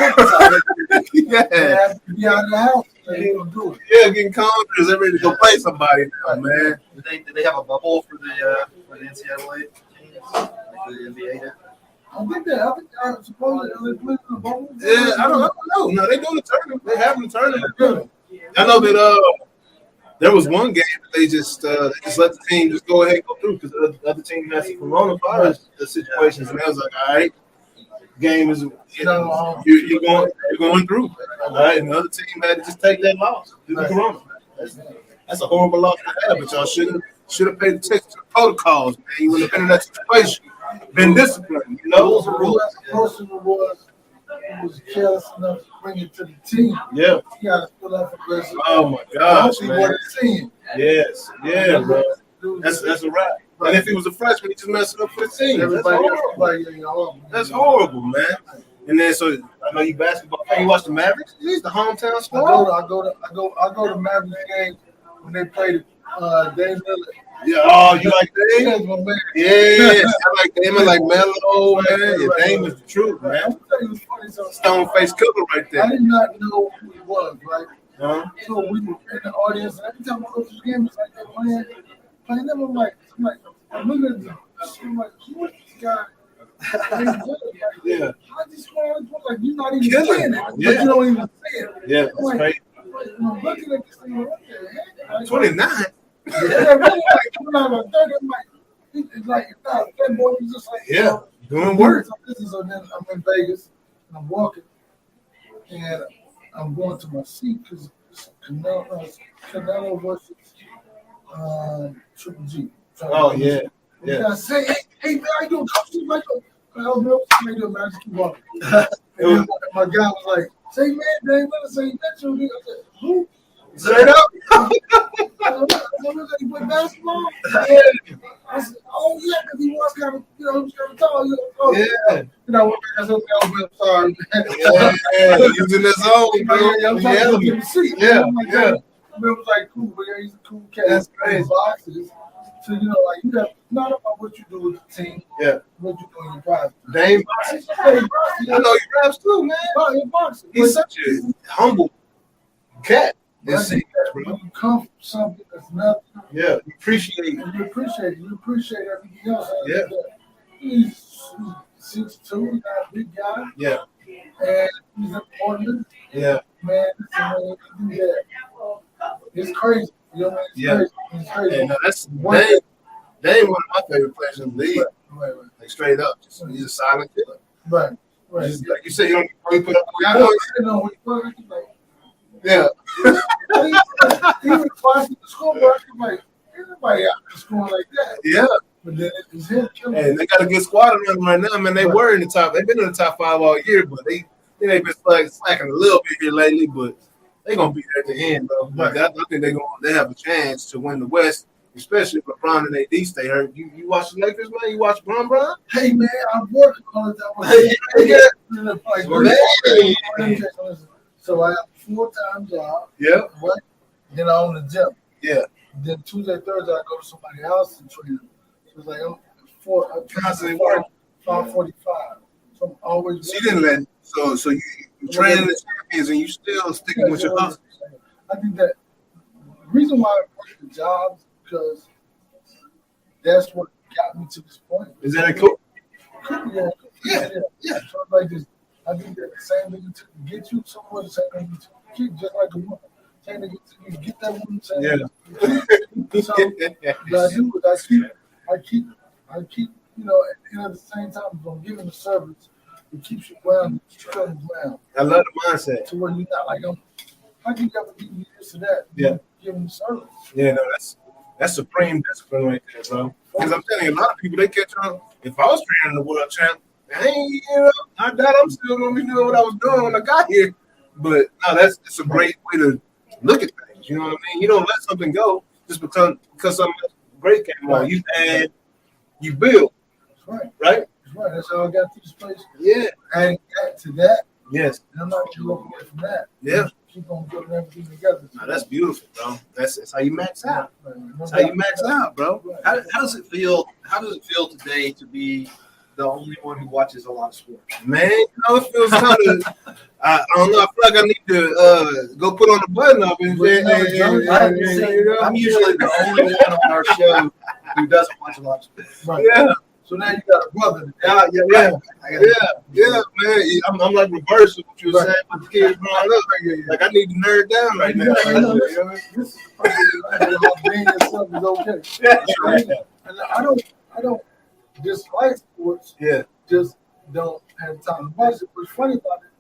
Yeah. have to be out of the house. They don't do it. Yeah, getting confidence. They're ready to go play somebody now, man. Did they have a bubble for the NCAA? Like the NBA did? I think supposedly they played in the bubble. Yeah, I don't know. No, they doing the tournament. They having the tournament. I know that there was one game that they just let the team just go ahead and go through because the other team had some coronavirus situations, and I was like, all right, game is you're going through, all right, and the other team had to just take that loss due to corona. That's a horrible loss to have, but y'all should have paid attention to the protocols, man. You would have been in that situation, been disciplined, you know. The person who was careless enough to bring it to the team. Yeah. He got to fill out aggressive. Oh my gosh, man. What he's seeing. Yes, yeah, bro. That's a wrap. And if he was a freshman, he just messed it up for the team. That's horrible, man. And then so I know you basketball fan. You watch the Mavericks? He's the hometown squad. I go to Mavericks game when they played Dame Lillard. Yeah, oh, you like Dame? That's my man. Yes, I like Dame. I like Melo, man. Yeah, Dame is the truth, man. I'm telling you, it's funny. So Stone face killer right there. I did not know who he was, right? Huh? So we were in the audience, and every time I go to the game, it's like they're playing them. I'm looking at them. I'm like, who is this guy? Yeah. I just want to like you're not even Killing saying it, it. but Yeah. you don't even say it. Yeah, I'm that's like, right. I'm looking at this thing, like, what the heck? 29. Yeah, really, like coming out of 30, I'm like, it's like that boy was just like, Yeah, doing work. So then I'm in Vegas and I'm walking and I'm going to my seat because Canelo versus Triple G. Oh yeah, Yeah. I say, hey man, I don't coach you like I don't know what to do, man. I just keep walking. And my guy was like, say man, Dave, let us say that you. I said, who? Straight up. He played basketball. Yeah. I said, oh yeah, because he was kind of, he was kind of tall. Yeah. I said, I'm sorry. Yeah, he was in the zone, bro. I'm trying to get the seat. Yeah, yeah. It was like cool, but he's a cool cat. That's crazy. Boxes. So like you got not about what you do with the team. Yeah. What you do in your private. Dame Boxes. I know he raps too, man. He's such a humble cat. When you come from something that's nothing, Yeah, you appreciate it. and you appreciate it. You appreciate everything else. Yeah. He's 6'2", he's not a big guy, Yeah, and he's important. yeah, Man, listen, man, you do that. It's crazy. You know what I mean? Yeah. It's crazy. yeah. No, that's Dame one of my favorite players in the league. Right. Like straight up, he's a silent killer. Right. Just, like you said, you don't really put up I with know points. you know when you put it, like, Yeah, even watching the scoreboard, I'm like, everybody out there scoring like that. yeah. But then it's him killing. And they got a good squad around them right now, man. They were in the top. They've been in the top 5 all year, but they've been slacking a little bit here lately. But they're gonna be there at the end, bro. Like, I think they have a chance to win the West, especially if LeBron and AD stay hurt. You watch the Lakers, man. You watch Bron? Hey man, I'm working on it. So I have a full-time job. Yeah, Right? Then I own the gym. yeah. Then Tuesday, Thursday, I go to somebody's house and train them. So it's like I'm Constantly working. 5:45. So I'm always. So you didn't let. So you training the champions and you still sticking with your hustle. I think that the reason why I work the jobs because that's what got me to this point. Is that cool? Yeah. So it's like this. I think that the same thing to get you somewhere, the same thing to keep just like a woman. Same thing to get that woman. Same Yeah. So what I do is I keep. You know, and at the same time, if I'm giving the service, it keeps you grounded, ground. I love the mindset. To where you're not like how can you ever give me this or that? Yeah. Giving the service. Yeah, no, that's supreme discipline right there, bro. Because I'm telling you, a lot of people they catch on. If I was training the world champ, I doubt I'm still gonna be doing what I was doing when I got here. But no, it's a great way to look at things. You know what I mean? You don't let something go just because something great came along. You add, you build. That's right. Right? That's right. That's how I got to this place. Yeah. And to that, Yes. And I'm not going to walk away from that. Yeah. Keep on putting everything together. No, that's beautiful, bro. That's how you max out. Right. That's how you max out, bro. How does it feel? How does it feel today to be the only one who watches a lot of sports? Man, you know, it feels kind of. I don't know. I feel like I need to go put on the button up and I'm usually the only one on our show who doesn't watch a lot of sports. Right. Yeah. So now you got a brother. Yeah, man. I'm like reverse of what you were saying with the kids growing up. Like I need to nerd down right now. This is being yourself is okay. Yeah. And I don't dislike sports. Yeah. Just don't have time to watch it. What's funny about it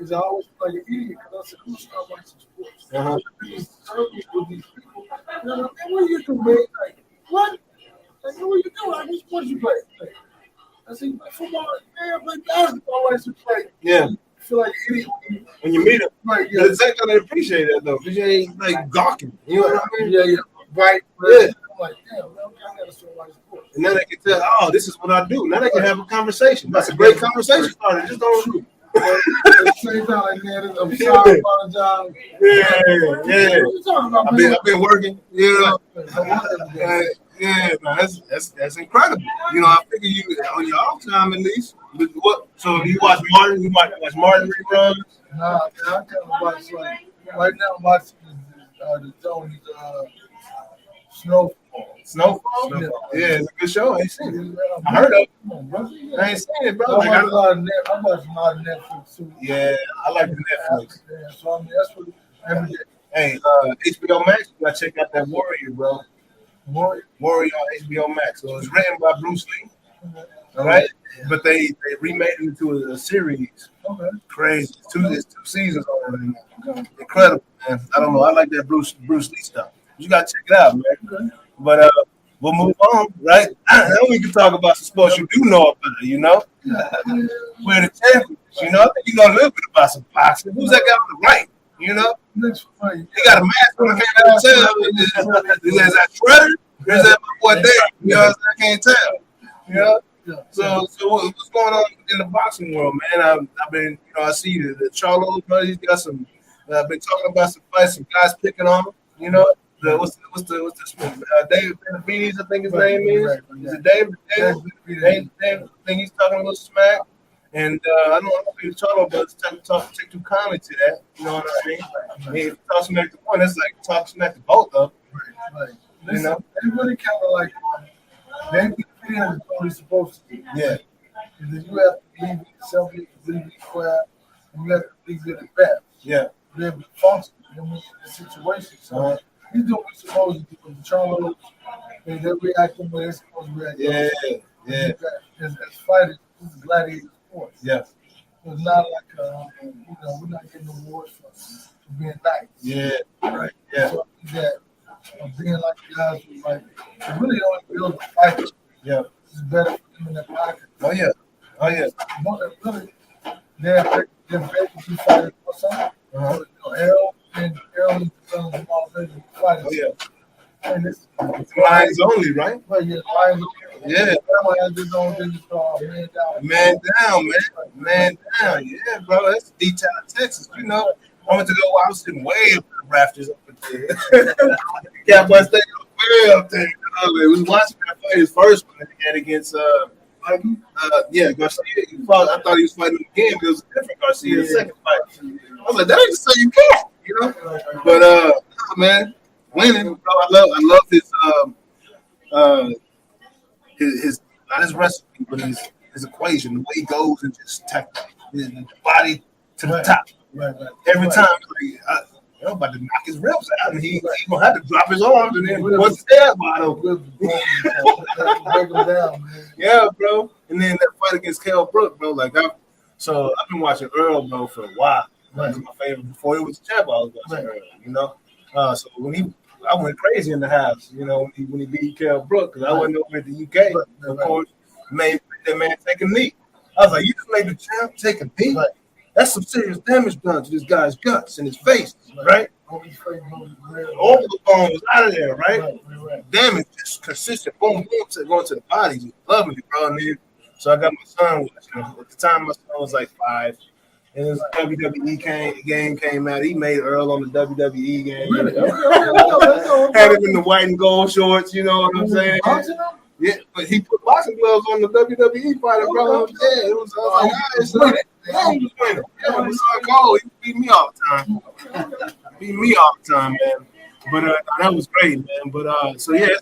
is I always feel like an idiot because I said, I'm going to start watching sports. Uh-huh. These circles with these people. You know, what are you doing, man? Like, what? Like, what are you doing? Like, what sports you play? Like, I say, football, man, I play basketball. I used to play. Yeah. I feel like an idiot. When you meet them, Right, yeah. Exactly, I appreciate that though, because you ain't like gawking. You know what I mean? Yeah. Right. Yeah. I'm like, damn, man, I got to start watching sports. And now they can tell, oh, this is what I do. Now they can have a conversation. That's a great conversation starter. Just don't shoot. At the same time, like, man, I'm sorry, apologize. Yeah. What you talking about, man? I've been working, you know. Man, that's incredible. You know, I figure you on your off time at least. But what? So you watch Martin? You might watch Martin reruns. Nah, man, I kind of watch like right now. I'm watching the Tony's Snowfall. Snowfall? Yeah. Yeah, it's a good show. I ain't seen it. I heard of it. Come on, bro. I ain't seen it, bro. I Like, watch a lot of Netflix too. yeah, I like the Netflix. Yeah, so I mean, that's what every day. Hey, HBO Max, you gotta check out that Warrior, bro. Warrior on HBO Max. So it's written by Bruce Lee, all right? But they remade it into a series. Okay. Crazy. It's two seasons already. Incredible, man. I don't know. I like that Bruce Lee stuff. You gotta check it out, man. Okay. But we'll move on, right? Now we can talk about some sports you do know about, you know? We're the champions, you know? I think you know a little bit about some boxing. Who's that guy on the right, you know? He got a mask on, I can't never tell. Is that Shredder? Or is that my boy Derrick? You know what I'm saying? I can't tell. You know? So what's going on in the boxing world, man? I've been, you know, I see the Charlo Brothers. He's got some. I've been talking about some fights, some guys picking on him. You know, what's this one? David Benavides, I think his name is. Is it David? I think he's talking a little smack. And I don't think the Charlo Brothers take too kindly to that. You know what I mean? I mean, if you talk smack to one, that's like talk smack to both of them. Right. You know? It's really kind of like they be feeling is what he's supposed to do. Yeah. Because you have to believe in yourself, you have to believe in your craft, and you have to be good at bat. Yeah. You have to function in the situation. So he's doing what he's supposed to do. With the Charlo, they're reacting where they're supposed to react. Yeah. As fighters, this is gladiator sports. Yeah. So it's not like, we're not getting awards for being nice. Yeah. Right. Yeah. So that being like guys who like, it really only builds a fighter. Yeah. It's better for them in their pocket. Oh yeah. Really, they're basically fighting for something. Errol and some fighters. Oh yeah. And it's Lines only, right? Well, yeah, Lions. Yeah. Everyone has his own thing called Man down. Yeah, bro. That's D-Town, Texas. You know, I went to go. I was sitting way up in the rafters up there. Cowboy State way up there. We was watching that fight, his first one that he had against Garcia. I thought he was fighting him again, but it was a different Garcia. The second fight. I was like, that ain't the same cat, you know. But man, winning, bro. I love his not his recipe, but his equation, the way he goes and just tackle his body to the top. Right. Every time, like, I'm about to knock his reps out, and he gonna have to drop his arms and then once the stab bottom. Break them down, man. Yeah, bro. And then that fight against Kell Brook, bro. Like, I've been watching Earl, bro, for a while. Like, my favorite before it was champ. I was watching Earl, you know. So I went crazy in the house, you know, when he beat Kell Brook, because I wasn't over at the UK. Of course, made that man take a knee. I was like, you just made the champ take a knee? That's some serious damage done to this guy's guts and his face, right? All the bones out of there, right? Damage just consistent, boom, going to the body, just loving it, bro. And then, so I got my son watching. At the time, my son was like 5. And his WWE game came out. He made Earl on the WWE game. Really? Had him in the white and gold shorts. You know what I'm saying? Yeah, but he put boxing gloves on the WWE fighter, bro. Yeah, it was. Yeah, he was winning. Yeah, it was so cool. He beat me all the time. Man. But that was great, man. But so yeah,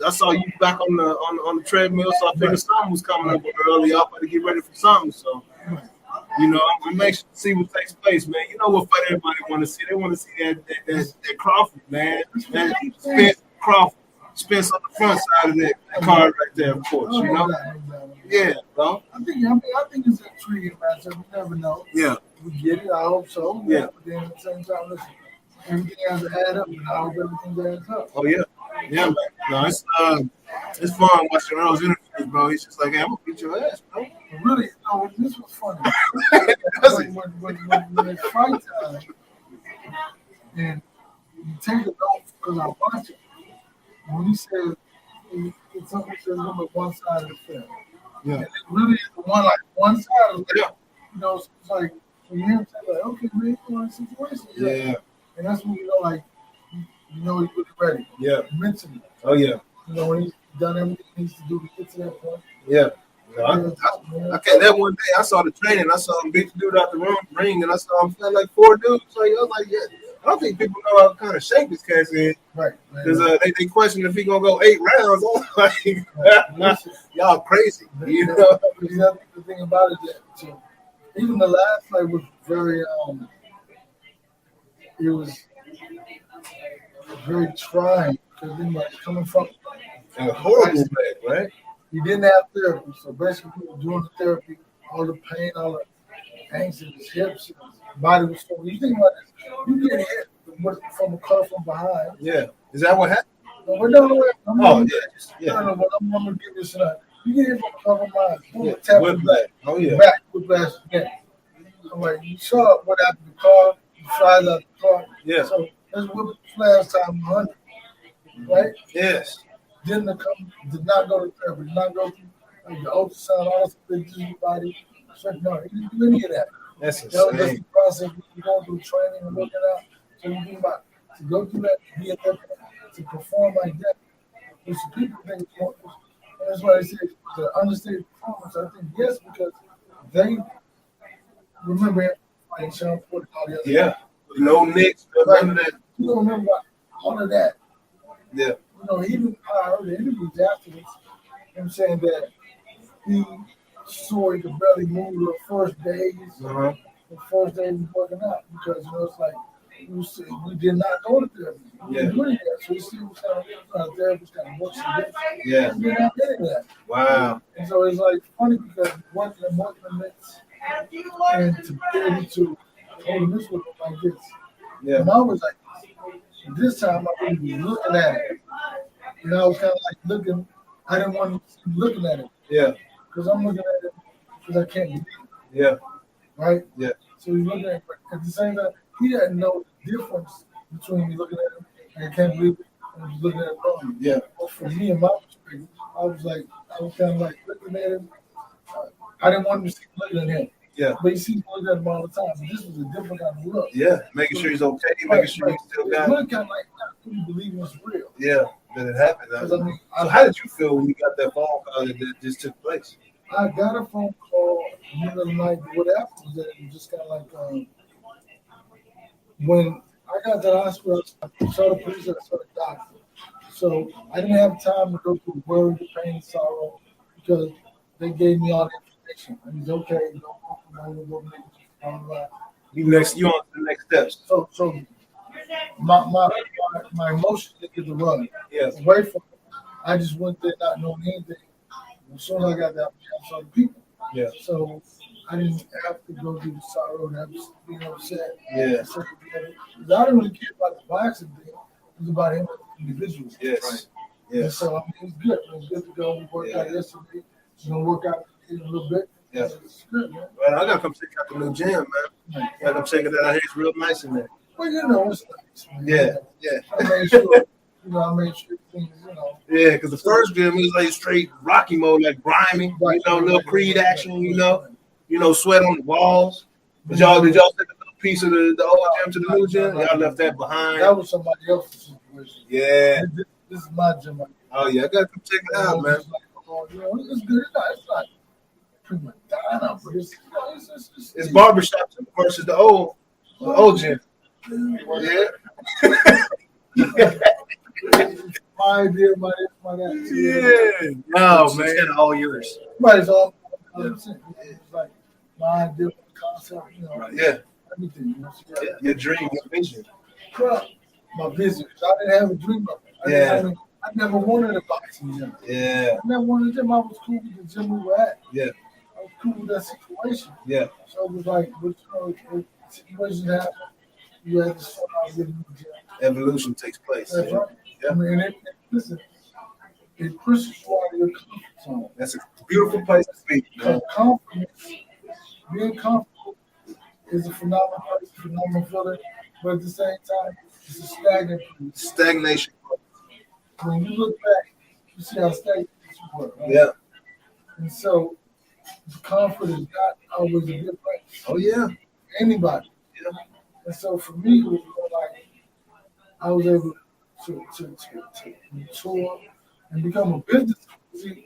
I saw you back on the treadmill, so I figured something was coming up early. Y'all better get ready for something. So, you know, I'm anxious to see what takes place, man. You know what fight everybody want to see? They want to see that Crawford, man. That Spence Crawford. Spence on the front side of that card right there, of course. You know, yeah, bro. I think it's an intriguing matchup. You never know. Yeah, we get it. I hope so. Yeah. But then at the same time, listen, everything has to add up, and I hope everything adds up. Oh yeah, man. No, it's fun watching Earl's interviews, bro. He's just like, hey, I'm gonna beat your ass, bro. But really, no, this was funny. when it's fight time, and you take it off because I watch it. When he says it's something that says on one side of the film. Yeah. And it really is the one side of it. Yeah. You know, it's like when you hear him say like, okay, man, you're in a situation. Yeah. And that's when you know, like, you know he's really ready. Yeah. Mentally. Oh yeah. You know, when he's done everything he needs to do to get to that point. Yeah. No, I can't. That one day I saw the training. I saw him beat the dude out the ring, and I saw him fight like 4 dudes. Like, I was like, yeah. I don't think people know how kind of shape this cat's in. Right. Because they question if he gonna go 8 rounds. I'm like, y'all crazy. You know. The thing about it is that even the last fight was very it was very trying because then like coming from a horrible man, right? He didn't have therapy, so basically he was doing the therapy, all the pain, all the angst in his hips, his body was so. You think about this, you get hit from a car from behind. Yeah, is that what happened? No, we're done with it. I'm gonna give this up. You get hit from a car from behind. Tap with back. Oh yeah. Back with back again. I'm like, you saw what happened to the car. You flies out the car. Yeah. So that's what last time 100, right? Yes. Did not go to therapy, did not go through like the ultrasound, all this thing to your body. So, no, he didn't do any of that. That's That was insane. the process. You go through training and working out. So you think about to go through that, be at that, to perform like that. Which people think it's more. That's why they say it's an understated performance. I think yes, because they remember fighting Sean Ford and all the other. Yeah. No nicks, none of that. You don't remember all of that. Yeah. You know, even I heard the interviews afterwards, him saying that he saw he could barely move the first days. Uh-huh. The first day he was working out because, you know, it's like we did not go to therapy. We didn't do any of that. So he still was kind of therapist kind of works and gets. Yeah. We did not get into that. Wow. And so it's like funny because working the mitts and to be able to hold this with like this. Yeah. And I was like, this time I wouldn't be looking at it. You know, I was kind of like looking. I didn't want to be looking at it. Yeah. Because I'm looking at it because I can't believe it. Yeah. Right? Yeah. So he's looking at it, but at the same time, he didn't know the difference between me looking at him and I can't believe it and just looking at it wrong. Yeah. But for me and my perspective, I was kind of like looking at him. I didn't want him to see looking at him. Yeah. But he sees looking at him all the time. But this was a different kind of look. Yeah. Making sure he's okay, making sure he's still got it. Look kind of like, I couldn't believe it's real. Yeah. That it happened. So how did you feel when you got that phone call that just took place? I got a phone call in the middle of the night. What happened was that it was just kind of like when I got to the hospital, I saw the police and I saw the doctor. So I didn't have time to go through the worry, the pain, sorrow, because they gave me all the information. And it's okay, you know, You on to the next steps. So my emotions didn't get to run. Yeah. Away from it. I just went there not knowing anything. As soon as I got there, I saw the people. Yeah. So I didn't have to go through the sorrow and have to be upset. Yeah. So, I didn't really care about the boxing thing. It was about him as an individual. Yes. Right? Yes. And so I mean, it was good. It was good to go. We worked out yesterday. We're gonna work out in a little bit. Yeah. It's good, man. Well, I gotta come check out the new gym, man. I gotta come check it out. I hear it's real nice in there. Well, you know, it's nice, man. Yeah. I made sure. I made sure things, Yeah, because the first gym was like straight Rocky mode, like grimy, little Creed action, sweat on the walls? Did y'all take a little piece of the old gym to the new gym? Y'all left that behind? That was somebody else's situation. Yeah. This is my gym. Oh, yeah. I got to come check it out, man. It's good. It's not prima donna, but It's barbershop versus the old gym. Yeah. My idea, my that. Yeah. No, man. It's kind of all yours. Right, it's all. It's like my idea, concept, Yeah. everything. Your dream, your vision. Well, my vision. I didn't have a dream of it. I never wanted a boxing gym. Yeah. I never wanted a gym. I was cool with the gym we were at. Yeah. I was cool with that situation. Yeah. So it was like, if situations happen, you have to sort out your new gym. Evolution takes place. That's right. Yeah. I mean, listen, it pushes you out of your comfort zone. That's a beautiful place to be, man. Being comfortable is a phenomenal place, a phenomenal feeling, but at the same time, it's a stagnant place. Stagnation. When you look back, you see how stagnant you were. Right? Yeah. And so, the comfort is not always a good place. Oh, yeah. Anybody. Yeah. And so, for me, it was like I was able to mature and become a business. See,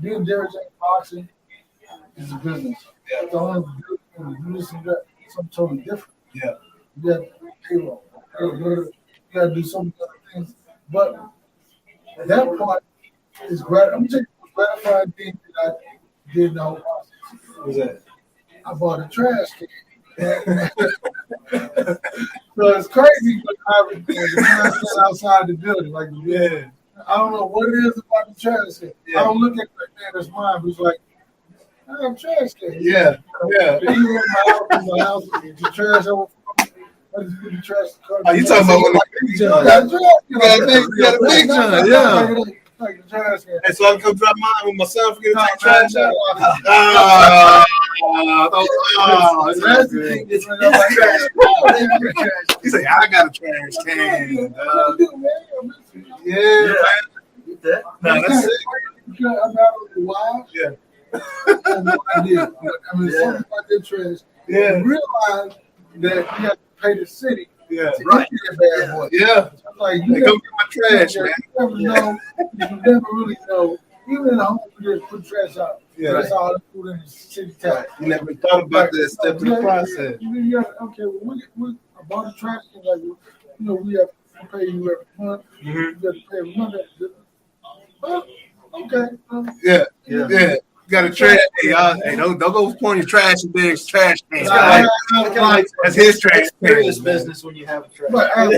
being Derrick boxing is a business. Yeah. The only do this and that, something totally different. Yeah. You got payroll. You got to do so many other things. But that part is I'm going to tell you the gratifying thing that I did in the whole process. What's that? I bought a trash can. So it's crazy when I stand outside the building. Like, Yeah. I don't know what it is about the trash can. Yeah. I don't look at that man that's mine who's like, I have a trash can. Yeah. Yeah. Even in my house, the trash over. I just get the trash. Are you talking about what, like Big John? You got a Big John, yeah. Like the trash can. Hey, so I can come drop mine with myself and get a trash out. That's the thing. It's like, trash. He said, I got a trash can. What do you do, man? Yeah, man. Get that? No, that's it. I'm not really wild. Yeah. And what I did. I mean, something about that trash. Yeah. And realize that you have to pay the city Yeah. to empty that bad boy. Yeah. I'm like, Hey, come get my trash, man. You never really know. Even in the home, you just put trash out. Yeah. That's all the food in the city tax. You never thought about that step in the process. Yeah, okay, well, we bought the trash can, like, we have to pay you every month. Mm-hmm. You have to pay every month. Well, okay. Yeah. Yeah. You got a trash. Hey, y'all. Hey, don't go pouring your trash in Derek's trash can. That's his trash can. Serious business when you have a trash. But I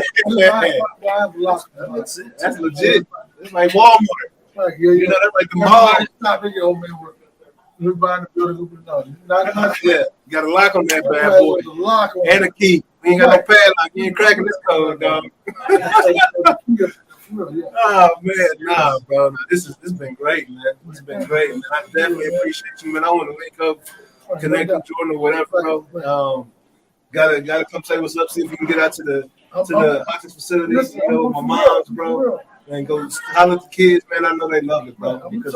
have a lot. That's legit. It's like Walmart. Like, You know, that's like the mall. It's not big old man work. We're buying the building. No, not Yeah. You got a lock on that bad boy. a lock on And a key. We ain't got no padlock. You ain't cracking this code, dog. Oh man, nah, bro. Nah, this been great, man. It's been great, man. I definitely appreciate you, man. I want to link up, connect with Jordan or whatever, bro. Gotta come say what's up. See if we can get out to the boxing facilities. You know, my mom's, bro, and go holler at the kids, man. I know they love it, bro, because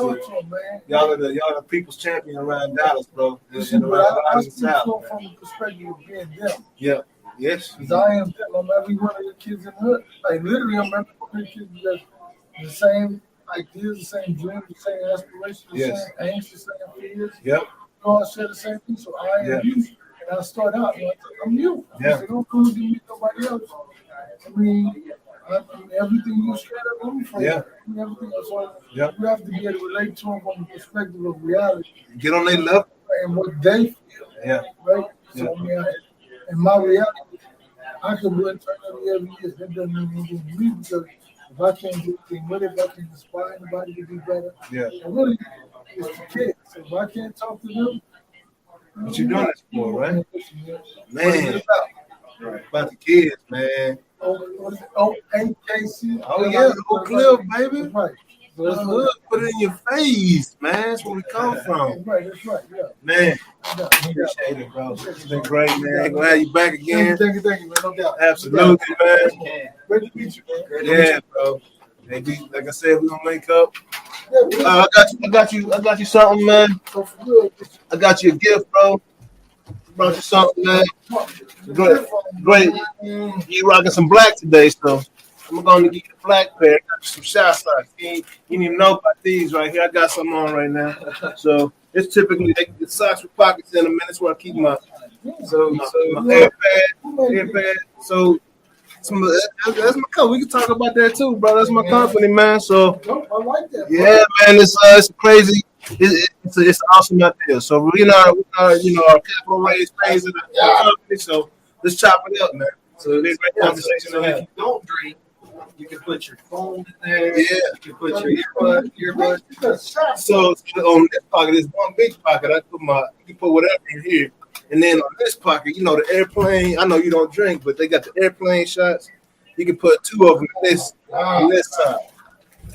y'all are the people's champion around Dallas, bro. And around I the South, still man. from the perspective of being them. Yeah. Yes. Because I am them. I'm every one of the kids in the hood. Like, literally, I'm every one of the kids that the same ideas, the same dreams, the same aspirations, the Yes. same angst, the same fears. Yep. We all share the same thing. So I am you. And I start out, I'm you. Yeah. So don't come to me, nobody else. I mean, everything you straight up on from. Yeah. Everything else. So Yeah. you have to be able to relate to them from the perspective of reality Get on their level. and what they feel. Yeah. Right? Yeah. So, I mean, in my reality, I can win tournament every year. That doesn't mean anything to me because if I can't do anything with it, if I can inspire anybody to be better, Yeah. and really, it's the kids. So if I can't talk to them, What you doing this for, right? What is Man, it about the kids, man. what is it? AKC. Oh yeah, Oak Cliff, baby. That's right. So That's good. Put it in your face, man. That's where we come from. That's right. That's right. Yeah. Man, Yeah. appreciate it, bro. It's been great, man. Glad you back again. Thank you, man. No doubt. Absolutely, man. Great to meet you, man. Yeah, bro. Maybe, like I said, we're gonna link up. I got you something, man. I got you a gift, bro. Brought you something, man. Great. You rocking some black today, so I'm going to give you the black pair. Got you some shot socks. You didn't even know about these right here. I got some on right now. So it's typically the socks with pockets in them, man. That's where I keep my AirPad. So that's my company. We can talk about that too, bro. That's my company, man. So I like that. yeah, man, it's crazy. It's awesome out there. So we're in our capital raise phase of the company. So let's chop it up, man. So it's a great conversation. So if you don't drink, you can put your phone in there. Yeah. You can put your earbuds. So on this pocket, there's one big pocket. You can put whatever in here. And then on this pocket, the airplane. I know you don't drink, but they got the airplane shots. You can put 2 of them on this side,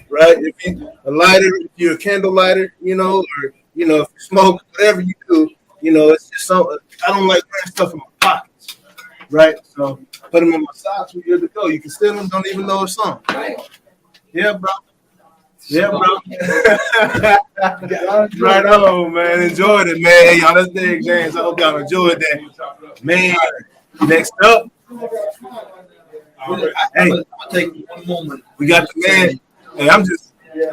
right? If you a lighter, if you're a candle lighter, or if you smoke, whatever you do, it's just something. I don't like wearing stuff in my pockets, right? So put them in my socks. We're good to go. You can steal them, don't even know it's on. Yeah, bro. Yeah, bro. Right on, man. Enjoyed it, man. Y'all, that's Derrick James. I hope y'all enjoyed that. Man, next up. I'm gonna take one moment. We got the man. Hey,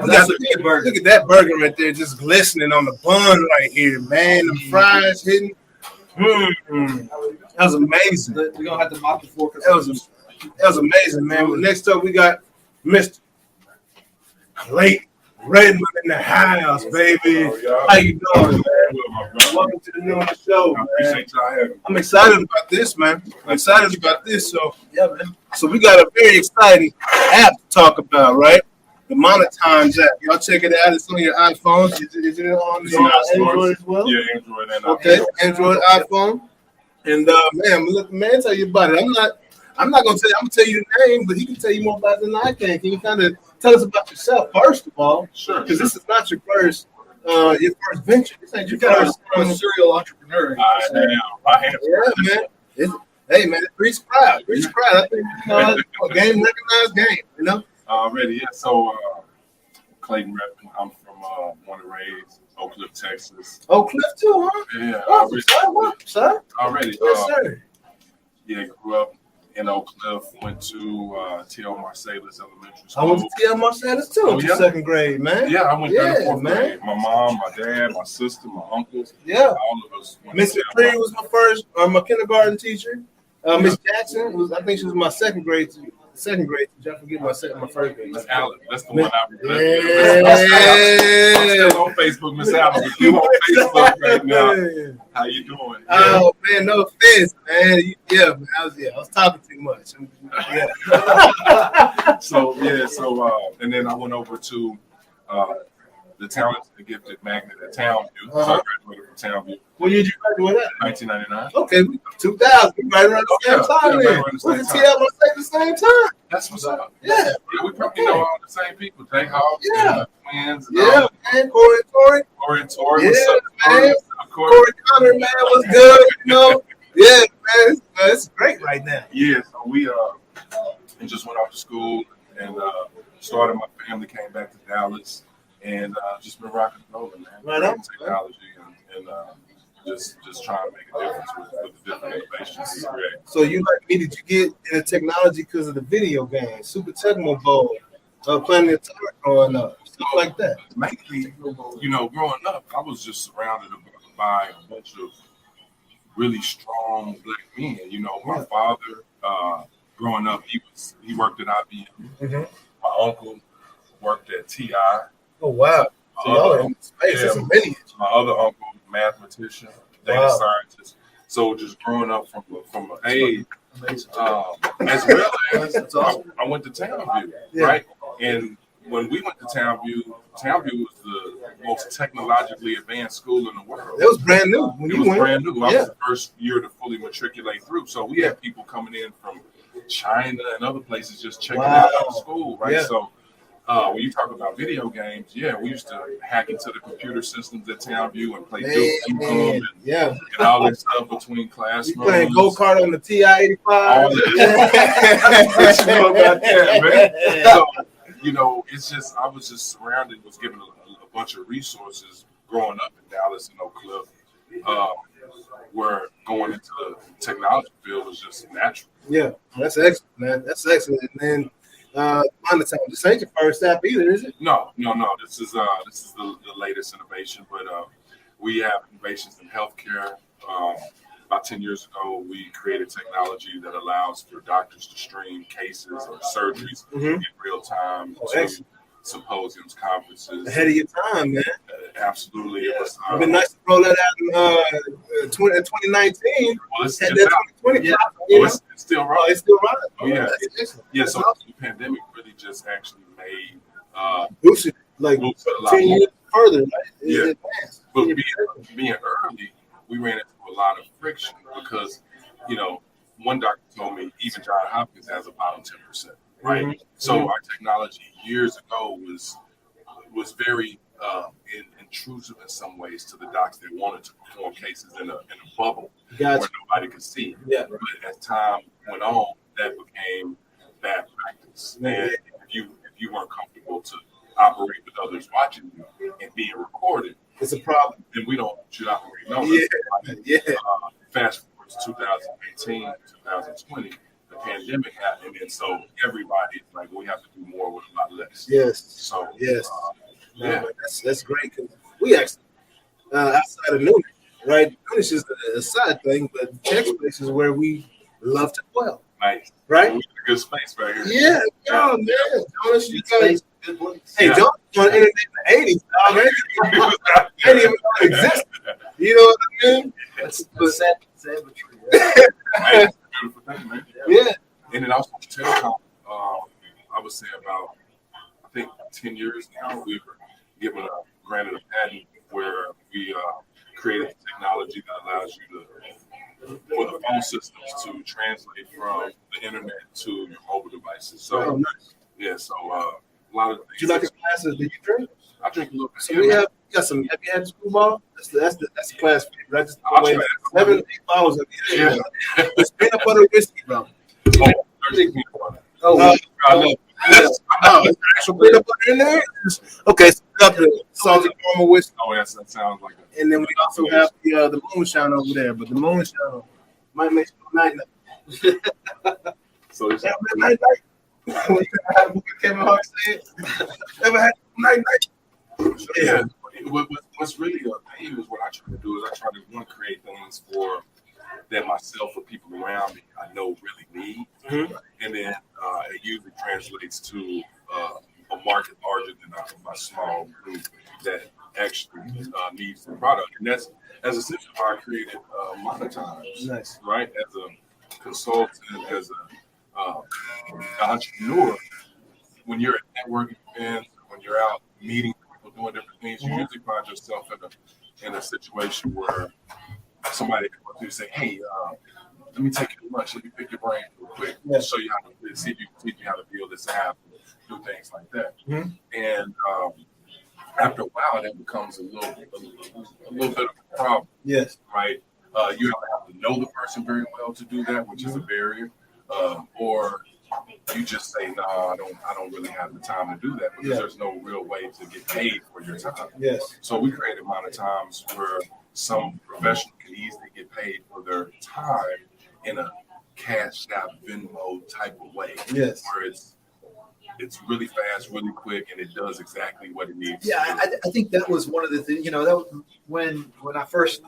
look at that burger right there, just glistening on the bun right here, man. The fries hitting. That was amazing. We're gonna have to mop the floor. That was amazing, man. Well, next up, we got Mr. Clayton Redmon in the house, baby. How you doing, man? Welcome to the Noonish show, man. I'm excited about this, man. So, yeah, man. So we got a very exciting app to talk about, right? The Monetimze app. Y'all check it out. It's on your iPhones. Is it on Android as well? Yeah, Android and okay, Android, iPhone. And man, let man tell you about it. I'm not gonna tell you. I'm gonna tell you the name, but he can tell you more about it than I can. Can you kind of tell us about yourself first of all? Sure. Because this is not your first venture. This ain't your first serial entrepreneur. I am. Yeah, man. Hey, man, it breeds pride. I think game recognized game. Already, yeah. So, Clayton Redmon. I'm from Monetimze, Oak Cliff, Texas. Oak Cliff too, huh? Yeah. Sir? Already. Yes, sir. Yeah, grew up in Oak Cliff. Went to T.L. Marsalis Elementary School. I went to T.L. Marsalis too. Oh, yeah? Second grade, man. Yeah, I went there in 4th man. grade. My mom, my dad, my sister, my uncles. Yeah. All of us. Miss McCreary was my kindergarten teacher. Miss Jackson I think she was my second grade teacher. I forget my first grade. Miss Allen. That's the one I remember. Yeah. I'm still on Facebook, Miss Allen. You on Facebook right now. How you doing? Oh man, no offense, man. Man, I was talking too much. Yeah. So and then I went over to the Talented and Gifted Magnet at Townview. So I graduated from Townview. When did you graduate at? 1999. Okay, 2000. We right around the same time. Right around the same We can tell at the same time. That's what's up. Yeah. We probably know all the same people. Jay Hall, twins. Yeah, man. Corey. Corey and Tori. Yeah, What's up, man. Corey? Corey Connor, man, what's good? Yeah, man. It's great right now. Yeah, so we just went off to school and started my family, came back to Dallas, and just been rocking and rolling, man. Right on. Technology and just trying to make a difference with the different innovations we create. So you like me? Did you get into technology because of the video game, Super Tecmo Bowl, playing Atari growing up, stuff like that? Mainly, growing up, I was just surrounded by a bunch of really strong black men. My father, growing up, he worked at IBM. Mm-hmm. My uncle worked at TI. Oh wow! Y'all in space. It's a lineage. My other uncle, mathematician, data scientist. So just growing up from an age, as well as I went to Townview, right? And when we went to Townview was the most technologically advanced school in the world. It was brand new when you went. Brand new. I was the first year to fully matriculate through. So we had people coming in from China and other places just checking out the school, right? Yeah. So when you talk about video games, we used to hack into the computer systems at Townview and play Duke and all that stuff between classrooms. You playing go-kart on the TI-85? All that. You know about that, man. So, you know, it's just I was just surrounded, was given a bunch of resources growing up in Dallas and Oak Cliff, where going into the technology field was just natural. Yeah, that's excellent, man. That's excellent. And then Monetimze, this ain't your first app either, is it? No. This is the latest innovation, but we have innovations in healthcare. About 10 years ago, we created technology that allows for doctors to stream cases or surgeries in real time to symposiums, conferences. Ahead of your time, man. Absolutely. It was, It'd been nice to roll that out in 2019. Well, it's Had just that out. 2020 Yeah. pop, you know? It's still Oh, right. it's still running. Oh, yeah. That's excellent. Yeah, That's so awesome. the pandemic really just actually made Boosted like Boosted a lot 10 years further, right? Yeah. It advanced. but being early, we ran into a lot of friction because, you know, one doctor told me even John Hopkins has a bottom 10%, right? So our technology years ago was very intrusive in some ways to the docs that wanted to perform cases in a bubble where nobody could see. Yeah. But as time went on, that became bad practice. And if you weren't comfortable to operate with others watching you and being recorded, It's a problem. then we should operate. No, Yeah. fast forward to 2018, 2020, the pandemic happened, and so everybody's like, we have to do more with a lot less. Yes. So Yes. yeah. That's great because we actually outside of Noonish, right? Noonish is a side thing, but tech space is where we love to dwell, Nice. right? We're in a good space right here. Yeah, oh man, Jonas, you Good guys. space, good place. Hey, Yeah. Jonas was on the internet in the 80s, dog. I didn't even know it existed. You know what I mean? That's sad savagery. Hey, it's a beautiful thing, man. Yeah. And then also telecom, I would say about, I think 10 years now, we were granted a patent where we created technology that allows you for the phone systems to translate from the internet to your mobile devices. So, yeah, so a lot of things. Did you like the classes? Did you drink? I drink a little bit. So we got some. Have you had screwball? That's the class. Right? Just I'll wait, try that. 7 8 bottles of it. Yeah. It's peanut butter whiskey, bro. Oh, there's peanut butter. Oh, I love it. oh, is there actual peanut butter in there? Okay, so we got the salty caramel whiskey, Oh, yes, that sounds like a and then we also have the moonshine over there. But the moonshine might make some night night. so it's Ever had night night? When you had what Kevin Hart said. Ever had night night? yeah. What's really a thing is what I try to do is I try to create things for that myself or people around me I know really need, and then it usually translates to a market larger than my small group that actually needs the product, and that's essentially why I created Monetimze. Nice. Right, as a consultant, as a entrepreneur, when you're at networking events, when you're out meeting people doing different things, you usually find yourself in a situation where somebody comes up to you and say, "Hey, let me take you to lunch. Let me pick your brain real quick. Show you how to see if you can teach you how to build this app, do things like that." And after a while, that becomes a little bit of a problem. Yes. Right? You have to know the person very well to do that, which is a barrier, or you just say, "No, I don't really have the time to do that," because there's no real way to get paid for your time. Yes. So we created Monetimze where some professional can easily get paid for their time in a Cash App, Venmo type of way. Yes. Where it's really fast, really quick, and it does exactly what it needs. Yeah, to do. I think that was one of the things. That was when I first,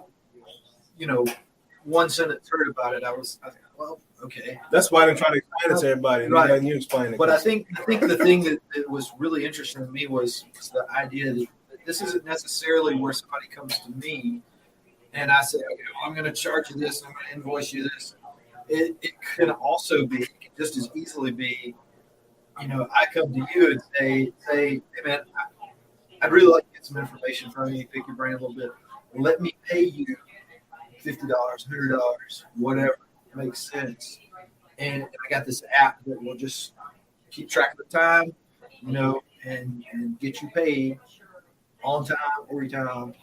one sentence heard about it, I was like, well, okay. That's why I'm trying to explain it to everybody. Right. And you explain it. But I think the thing that was really interesting to me was the idea that this isn't necessarily where somebody comes to me and I say, okay, well, I'm going to charge you this, I'm going to invoice you this. It can also be, it can just as easily be, I come to you and say, hey man, I'd really like to get some information from you, pick your brain a little bit. Let me pay you $50, $100, whatever makes sense. And I got this app that will just keep track of the time, and get you paid on time, every time.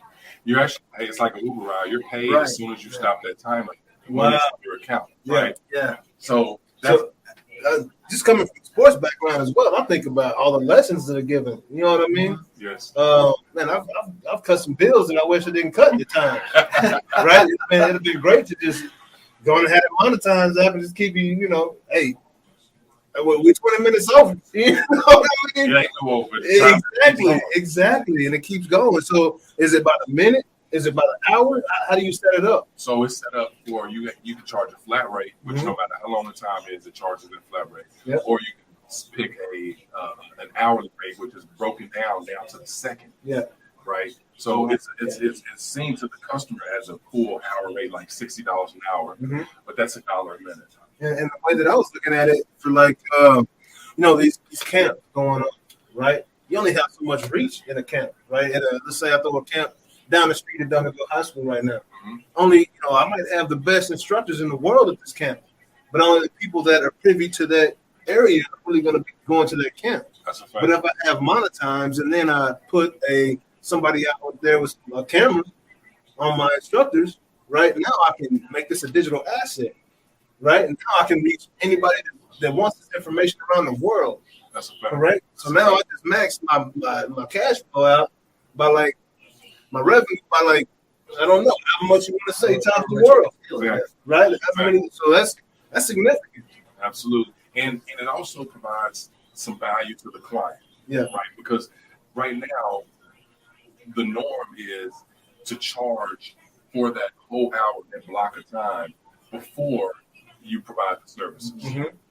You're actually, it's like an Uber ride. You're paid Right. as soon as you stop that timer. Wow. Your account, right? Yeah. So that's just coming from sports background as well, I think about all the lessons that are given. You know what I mean? Yes. Man, I've cut some bills that I wish I didn't cut in your time. Right? Man, it'd be great to just go and have it monetized up and just keep you, hey, we're 20 minutes over. You know what I mean? It ain't no over. Exactly. And it keeps going. So is it about a minute? Is it about an hour? How do you set it up? So it's set up for you can charge a flat rate, which no matter how long the time is, it charges a flat rate. Yep. Or you can pick an hourly rate, which is broken down to the second. Yeah. Right. So it's seen to the customer as a full hour rate, like $60 an hour, but that's $1 a minute. And the way that I was looking at it for these camps going on, right? You only have so much reach in a camp, right? Let's say I throw a camp down the street at Duncanville High School right now. Only, I might have the best instructors in the world at this camp, but only the people that are privy to that area are really going to be going to that camp. That's a fact. But if I have Monetimze and then I put somebody out there with a camera on my instructors, right? Now I can make this a digital asset, right? And now I can reach anybody that wants this information around the world. That's a fact. Correct. So now I just maxed my cash flow out by my revenue by I don't know how much you want to say times the world. Yeah. Right? So that's significant. Absolutely. And it also provides some value to the client. Yeah. Right. Because right now the norm is to charge for that whole hour, that block of time before you provide the services.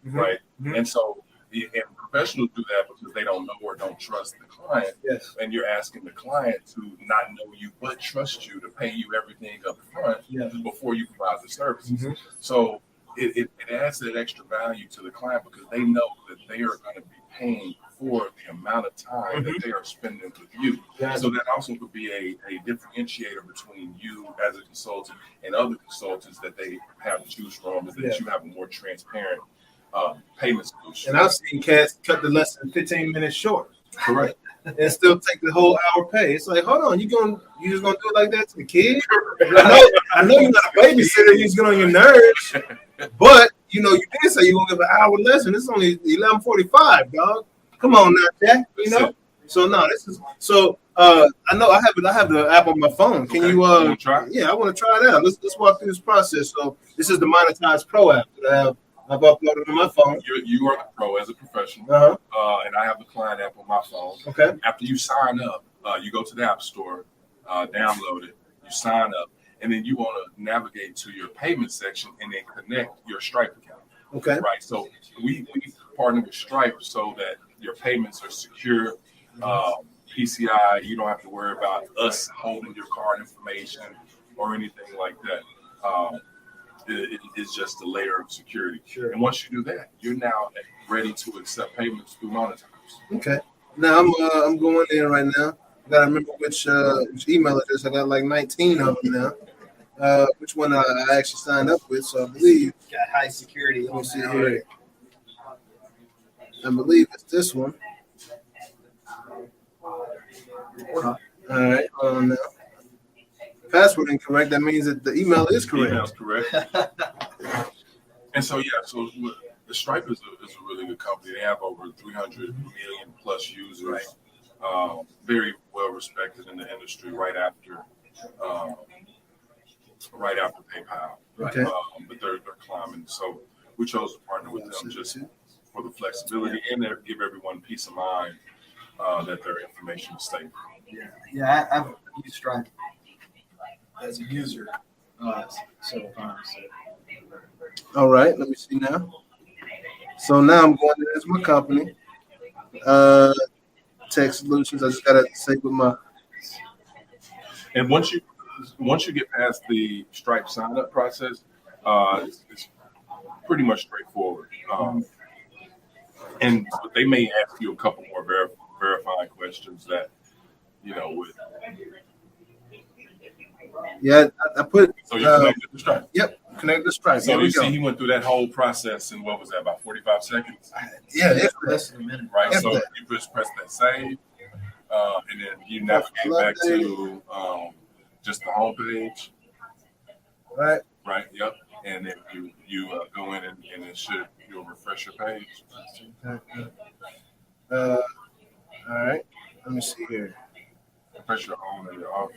Right. And so and professionals do that because they don't know or don't trust the client. Yes. And you're asking the client to not know you but trust you to pay you everything up front before you provide the services. So it adds that extra value to the client because they know that they are going to be paying for the amount of time that they are spending with you. So that also could be a differentiator between you as a consultant and other consultants that they have to choose from, is that you have a more transparent payment solution. And I've seen cats cut the lesson 15 minutes short. Correct. And still take the whole hour pay. It's like, hold on, you just gonna do it like that to the kid? I know you're not a babysitter, you just get on your nerves. But you did say you're gonna give an hour lesson. It's only 11:45, dog. Come on now, Jack. So no, this is so I know I have the app on my phone. Can you try? Yeah, I want to try it out. Let's walk through this process. So this is the Monetimze Pro app that I've uploaded on my phone. You are the pro as a professional, and I have the client app on my phone. Okay. After you sign up, you go to the App Store, download it, you sign up, and then you want to navigate to your payment section and then connect your Stripe account. Okay. Right. So we partner with Stripe so that your payments are secure. PCI, you don't have to worry about us holding your card information or anything like that. It's just a layer of security. Sure. And once you do that, you're now ready to accept payments through Monetimze. Okay. Now I'm going in right now. I gotta remember which email address. I got like 19 of them now. Which one I actually signed up with? So I believe Got high security. Let me see here. I believe it's this one. All right. Hold on now. Password incorrect. That means that the email is correct. Email's correct. And so the Stripe is a really good company. They have over 300 million plus users. Very well respected in the industry. Right after PayPal. Okay. But they're climbing. So we chose to partner with them just for the flexibility and to give everyone peace of mind that their information is safe. Yeah. I've used Stripe as a user several times. All right. Let me see now. So now I'm going to this my company. Tech Solutions. I just gotta say with my. And once you get past the Stripe sign up process, it's pretty much straightforward. And they may ask you a couple more verifying questions that would. Yeah, I put. So you connected to Stripe. Yep, connected to Stripe. So you see, he went through that whole process in what was that, about 45 seconds? Yeah, it's Less than a minute. Right. If So that. you just press that save, and then you navigate back to just the homepage. right. Right. Yep. and then you go in and you'll refresh your page. All right. Let me see here. Refresh your on and your off.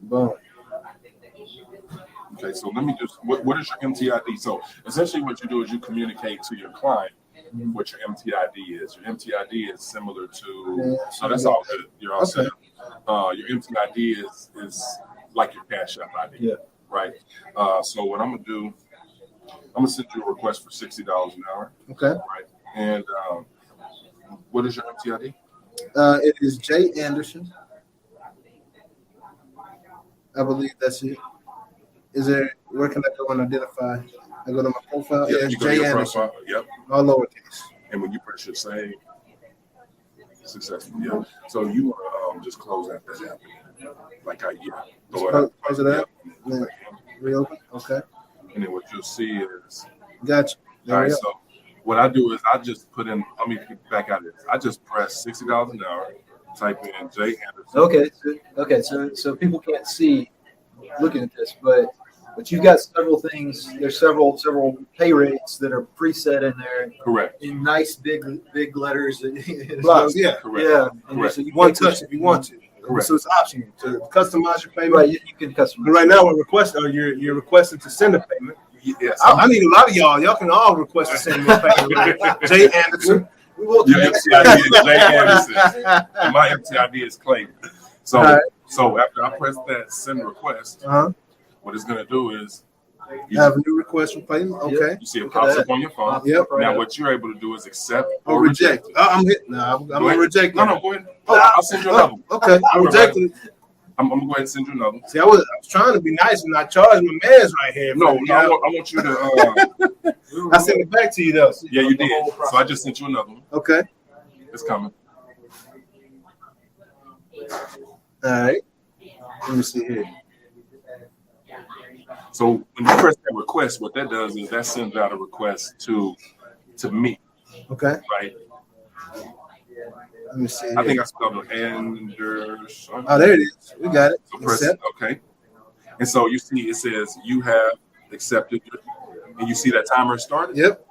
Boom. Okay, so let me just, what is your MTID? So essentially what you do is you communicate to your client what your MTID is. Your MTID is similar to, so that's all good. You're all set up. Your MTID is like your Cash App ID, right? So what I'm gonna do, I'm gonna send you a request for $60 an hour. Okay. Right. And what is your MTID? It is J Anderson. I believe that's it. Is there, where can I go and identify? I go to my profile. Yep, Yeah, it's you go to J your Anderson. profile. Yep. All lowercase. And when you press your save, successful. Yeah. So you want to just close that app. Like throw it out. Close it out. Then reopen. Okay. And then what you'll see is. Gotcha. All right. So what I do is I just put in. Let me get back out of this. I just press $60 an hour. Type in J Anderson. Okay. So people can't see looking at this, but you've got several things. There's several pay rates that are preset in there. Correct. In nice big letters. Blocks, yeah. Correct. Yeah. Correct. So you One touch if you want to. Correct. So it's optional to customize your payment. Right, you can customize. But right now we're requesting, or you're requesting to send a payment. Yes. I need a lot of y'all. Y'all can all request to send me a payment. J Anderson. We will do Your that. MTID is J Anderson. And my MTID is Clayton. So All right. so after I press that send request, what it's gonna do is You have a new request from payment. Okay. you see it pops up on your phone. Yep. Now what you're able to do is accept Or reject. I'm hitting. No, I'm gonna reject. No, go ahead. I'll send you another one. Okay. I rejected it. I'm gonna go ahead and send you another one. See, I was trying to be nice and not charge my man's right here. No, but, I want you to. I sent it back to you though. Yeah, you did. So I just sent you another one. Okay. It's coming. All right. Let me see here. So when you press that request, what that does is that sends out a request to me, Okay. right? Let me see. I Here. think I spelled it Anderson. Oh, there it is. We got it. So press Accept. okay. And so you see it says you have accepted, and you see that timer started. Yep.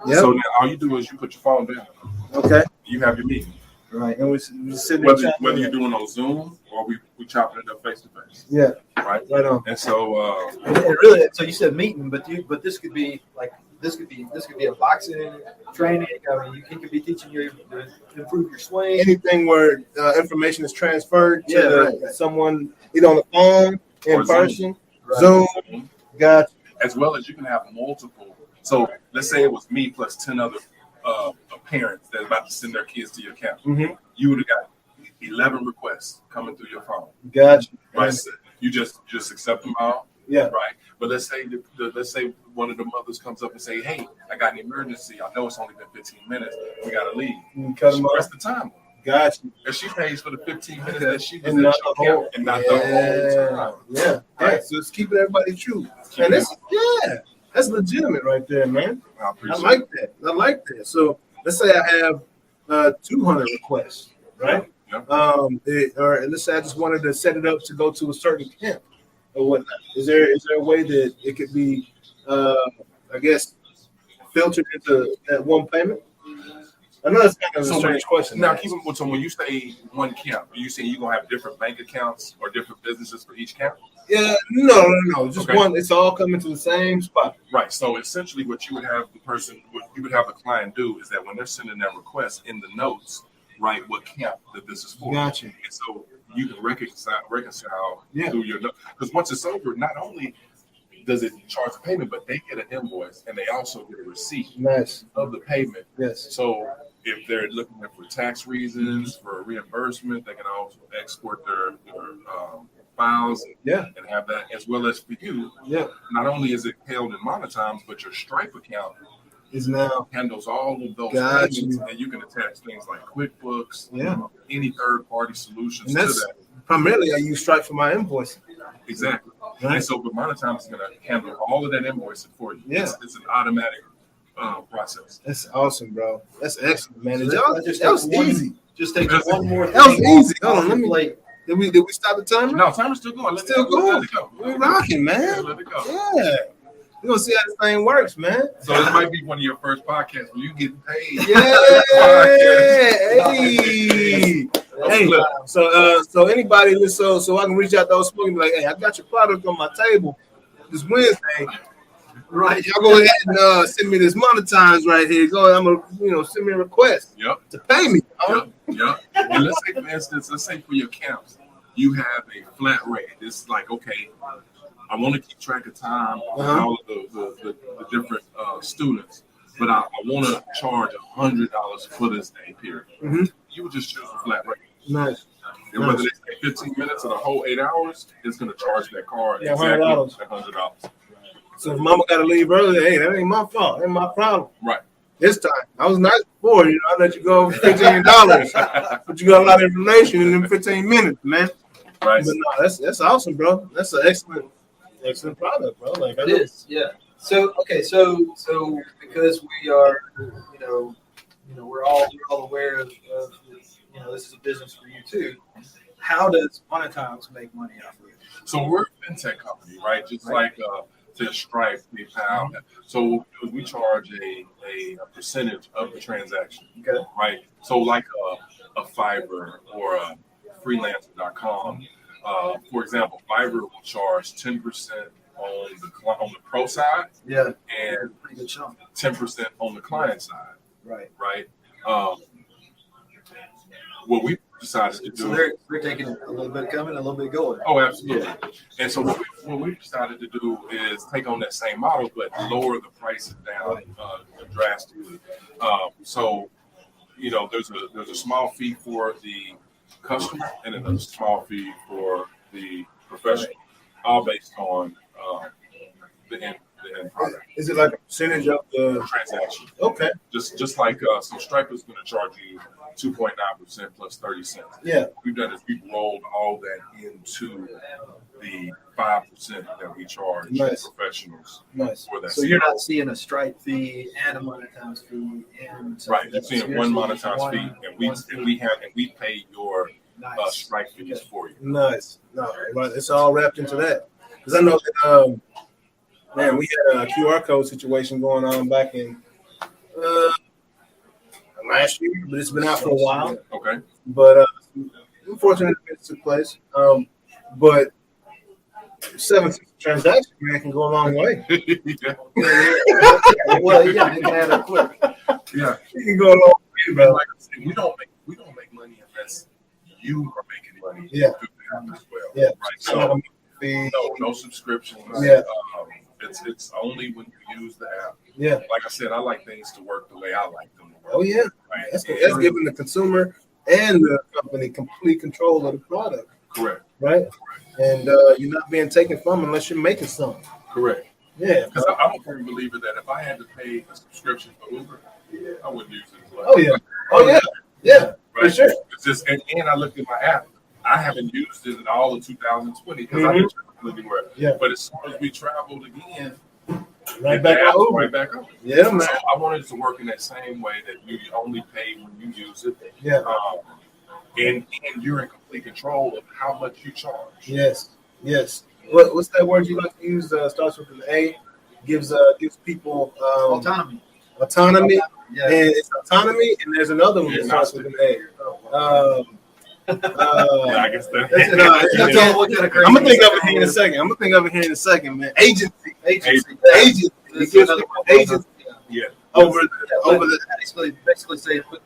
Yep. So now all you do is you put your phone down. Okay. You have your meeting. Right. And we're sitting there. Whether you're doing on Zoom or we chopping it up face to face. Yeah. Right. Right on. And so And really, so you said meeting, but this could be like this could be a boxing training. I mean, it could be teaching you to improve your swing. Anything where information is transferred to right. someone either on the phone, in Or Zoom. person, Right. Zoom. Got as well as you can have multiple. So let's say it was me plus 10 other parents that's about to send their kids to your account. Mhm. You would have got 11 requests coming through your phone. Got you. Right. You just accept them all. Yeah. Right. But let's say let's say one of the mothers comes up and say, "Hey, I got an emergency. I know it's only been 15 minutes. We gotta leave." You cut them Press off. the timer. Got you. And she pays for the 15 minutes that she was And in not your the whole- account and not the whole time. Yeah. Right. So it's keeping everybody true. And that's legitimate right there, man. I appreciate I like that. I like that. So let's say I have 200 requests, right? Yeah. Or let's say I just wanted to set it up to go to a certain camp or whatnot. Is there a way that it could be, I guess, filtered into that one payment? I know that's kind of a strange question. Now, keep in mind, so when you say one camp, are you saying you're gonna have different bank accounts or different businesses for each camp? Yeah, no. Just Okay. one. It's all coming to the same spot. Right. So essentially, what you would have the client do is that when they're sending that request in the notes, write what camp that this is for. Gotcha. And so you can reconcile Yeah. through your note. Because once it's over, not only does it charge the payment, but they get an invoice and they also get a receipt Nice. of the payment. Yes. So if they're looking for tax reasons, for reimbursement, they can also export their files and have that, as well as for you. Yeah. Not only is it held in Monetimze, but your Stripe account Is now. handles all of those Got payments, you. and you can attach things like QuickBooks, Yeah. any third-party solutions And to that's that. primarily I use Stripe for my invoice. Exactly. Right. And so, but Monetimze is going to handle all of that invoicing for you. Yeah. It's an automatic process. That's awesome, bro. That's excellent, man. So That was just easy. Just take one more thing. That was easy. Hold on, off let your me- plate. Did we stop the timer? No, timer's still going. Let Still it going. Let it go. We're rocking, man. Let it go. Yeah. We're gonna see how this thing works, man. So this might be one of your first podcasts where you get paid. Yeah. Hey. Hey. So anybody, so I can reach out to those smoking, be like, hey, I got your product on my table this Wednesday. Right, y'all go ahead and send me this Monetimze right here. Go, I'm gonna, send me a request. Yep. To pay me. Yep. And let's say, for instance, for your camps, you have a flat rate. It's like, okay, I want to keep track of time and all of the different students, but I want to charge $100 for this day period. Mm-hmm. You would just choose a flat rate. Nice. And whether they say 15 minutes or the whole 8 hours, it's going to charge that card $100. exactly $100. So if mama got to leave early, hey, that ain't my fault. That ain't my problem. Right. This time. I was nice before, I let you go $15. But you got a lot of information in them 15 minutes, man. Right. But no, that's awesome, bro. That's an excellent product, bro. Like it is, yeah. So because we are, we're all aware of this is a business for you too. How does Monetimze make money off of it? So we're a fintech company, right? Just like Stripe, PayPal. So we charge a percentage of the transaction, right? So like a Fiverr or a freelancer.com. For example, Fiverr will charge 10% on the pro side, and 10% on the client side, right. What we decided to do. So they're taking a little bit coming, a little bit going. Oh, absolutely. And so what we decided to do is take on that same model, but lower the prices down drastically. So there's a small fee for the customer and then a small fee for the professional, all based on the end product. Is it like a percentage of the transaction? Okay. Just like so Stripe is going to charge you 2.9% plus 30 cents. Yeah. What we've done is we've rolled all that into the 5% that we charge professionals for that. So you're not seeing a Stripe fee and a Monetimze fee, and right. You're seeing one Monetimze fee, and we pay your Stripe fees for you. Nice. No, right. It's all wrapped into that. Because I know that man, we had a QR code situation going on back in last year, but it's been out for a while. Okay. But unfortunately, it took place. But 7 transaction, man, can go a long way. Well, yeah, it can add up quick. Yeah, it can go a long way, bro. Like I said, we don't make money unless you are making money. Yeah. Through the app as well. Yeah. Right. So no subscriptions. Yeah. It's only when you use the app. Yeah. Like I said, I like things to work the way I like them to work. Oh yeah. Right? That's giving the consumer and the company complete control of the product. Correct. Right. And you're not being taken from unless you're making something. Correct. Yeah. Because I'm a firm believer that if I had to pay a subscription for Uber, I wouldn't use it as well. Oh yeah. Oh yeah. Yeah. Right. For sure. It's just and I looked at my app. I haven't used it in all of 2020 because I didn't travel anywhere. Yeah. But as soon as we traveled again, right back up. Yeah, man. So I wanted it to work in that same way that you only pay when you use it. Yeah. And you're in complete control of how much you charge. Yes. Yes. What's that word you like to use? Starts with an A. Gives people autonomy. Autonomy. Yeah. And it's autonomy, and there's another one that starts with an A. I guess I'm gonna think of it here in a second. Man. Agency. It gives people agency. Yeah. Over the basically say put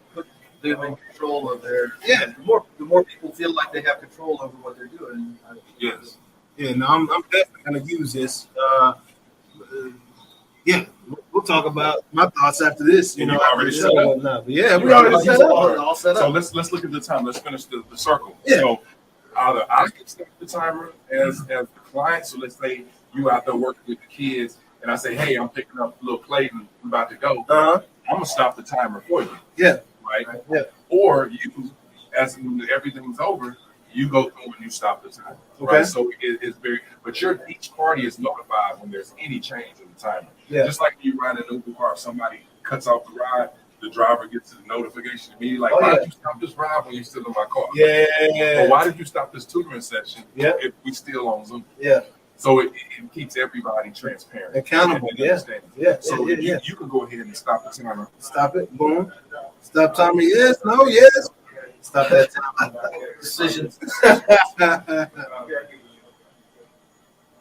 them in control of their. Yeah. The more people feel like they have control over what they're doing. Yes. Yeah. No, I'm definitely gonna use this. Yeah, we'll talk about my thoughts after this. You know, already set up. Yeah, we already set up. All set up. So let's look at the time. Let's finish the circle. Yeah. So either I can start the timer as the client. So let's say you out there working with the kids, and I say, hey, I'm picking up little Clayton. I'm about to go. I'm gonna stop the timer for you. Yeah. Right. Yeah. Or you, as everything's over, you go through and you stop the timer. Okay. Right. So it's very, but each party is notified when there's any change in the timer. Yeah. Just like you ride an Uber car, if somebody cuts off the ride, the driver gets the notification immediately, like, Oh, why yeah. did you stop this ride when you're still in my car? Yeah. Or why did you stop this tutoring session Yeah. if we still on Zoom? Yeah. So it keeps everybody transparent. Accountable, and yeah. understanding. Yeah. So Yeah. you can go ahead and stop the timer. Stop it. Boom. Stop timer. Yes. No. Yes. Stop that timer. Decisions.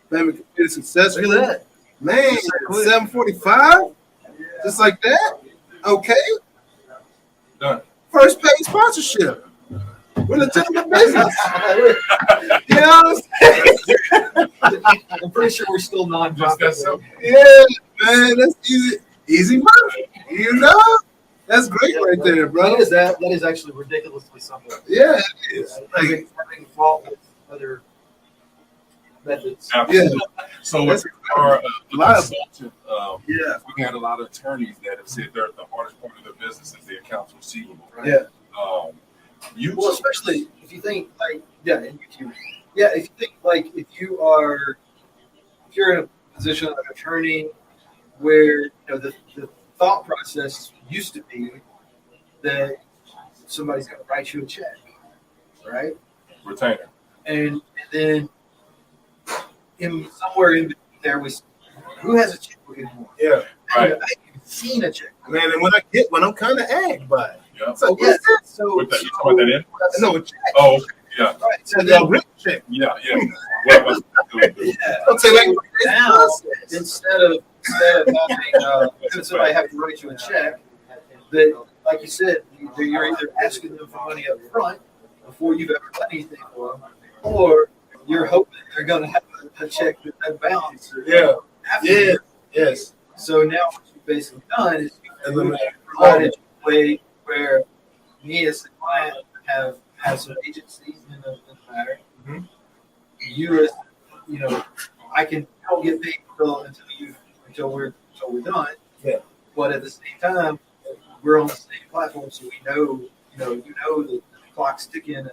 Family completed successfully. Look at that. Man, 7:45. Just like that. Okay. Done. First paid sponsorship. We're legitimate business. You know what I'm saying? I'm pretty sure we're still Just non-profit. that simple. Yeah, man. That's easy. Easy money. You know? That's great right there, bro. That is actually ridiculously simple. Yeah, it is. Like, Having fault with other methods. Absolutely. So if you are a consultant, yeah. we had a lot of attorneys that have said the hardest part of their business is the accounts receivable. Right? Yeah. You Well, especially if you think like, and you too. Yeah, if you think like if you're in a position of an attorney where the thought process used to be that somebody's going to write you a check, right? retainer. And then somewhere in between there was who has a checkbook anymore? Yeah. Right. I haven't even seen a checkbook. Man, and when I'm kind of agged by it. Yeah. So what's that? So, With that, you talking about that in? No, a check. Oh, okay. Yeah. right. So So then, the written check. Yeah. What Don't say like now instead of having somebody have to write you a check, that like you said, you're either asking them for money up front before you've ever done anything for them, or you're hoping they're going to have a check with that balance. Yeah. After Yeah. you. Yes. So now what you've basically done is you've Eliminate. provided a way where me as the client have some agency in the matter. Mhm. You as I can don't get paid until we're done. Yeah. But at the same time, we're on the same platform, so we know that the clock's ticking and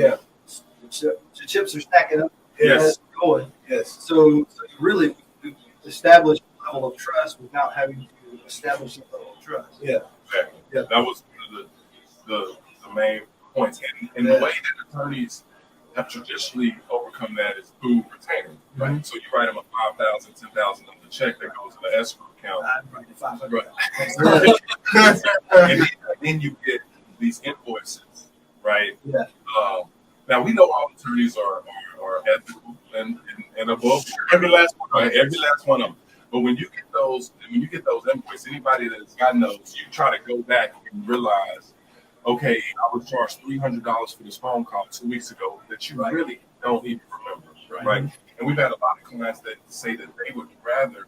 the chips are stacking up. Yes. As we're going. Yes. So you really establish a level of trust without having to establish a level of trust. Yeah. Exactly. Yeah. That was one of the main points. And the way that attorneys have traditionally overcome that is through retainer. Right. Mhm. So you write them a $5,000, $10,000 check that goes to the escrow account. I'm running 500. Right. and then you get these invoices, right? Yeah. Now we know all attorneys are ethical and above Every last one. right? Every last one of them. But when you get those invoices, anybody that's got those, you try to go back and realize, okay, I was charged $300 for this phone call 2 weeks ago that you really don't even remember, right? And we've had a lot of clients that say that they would rather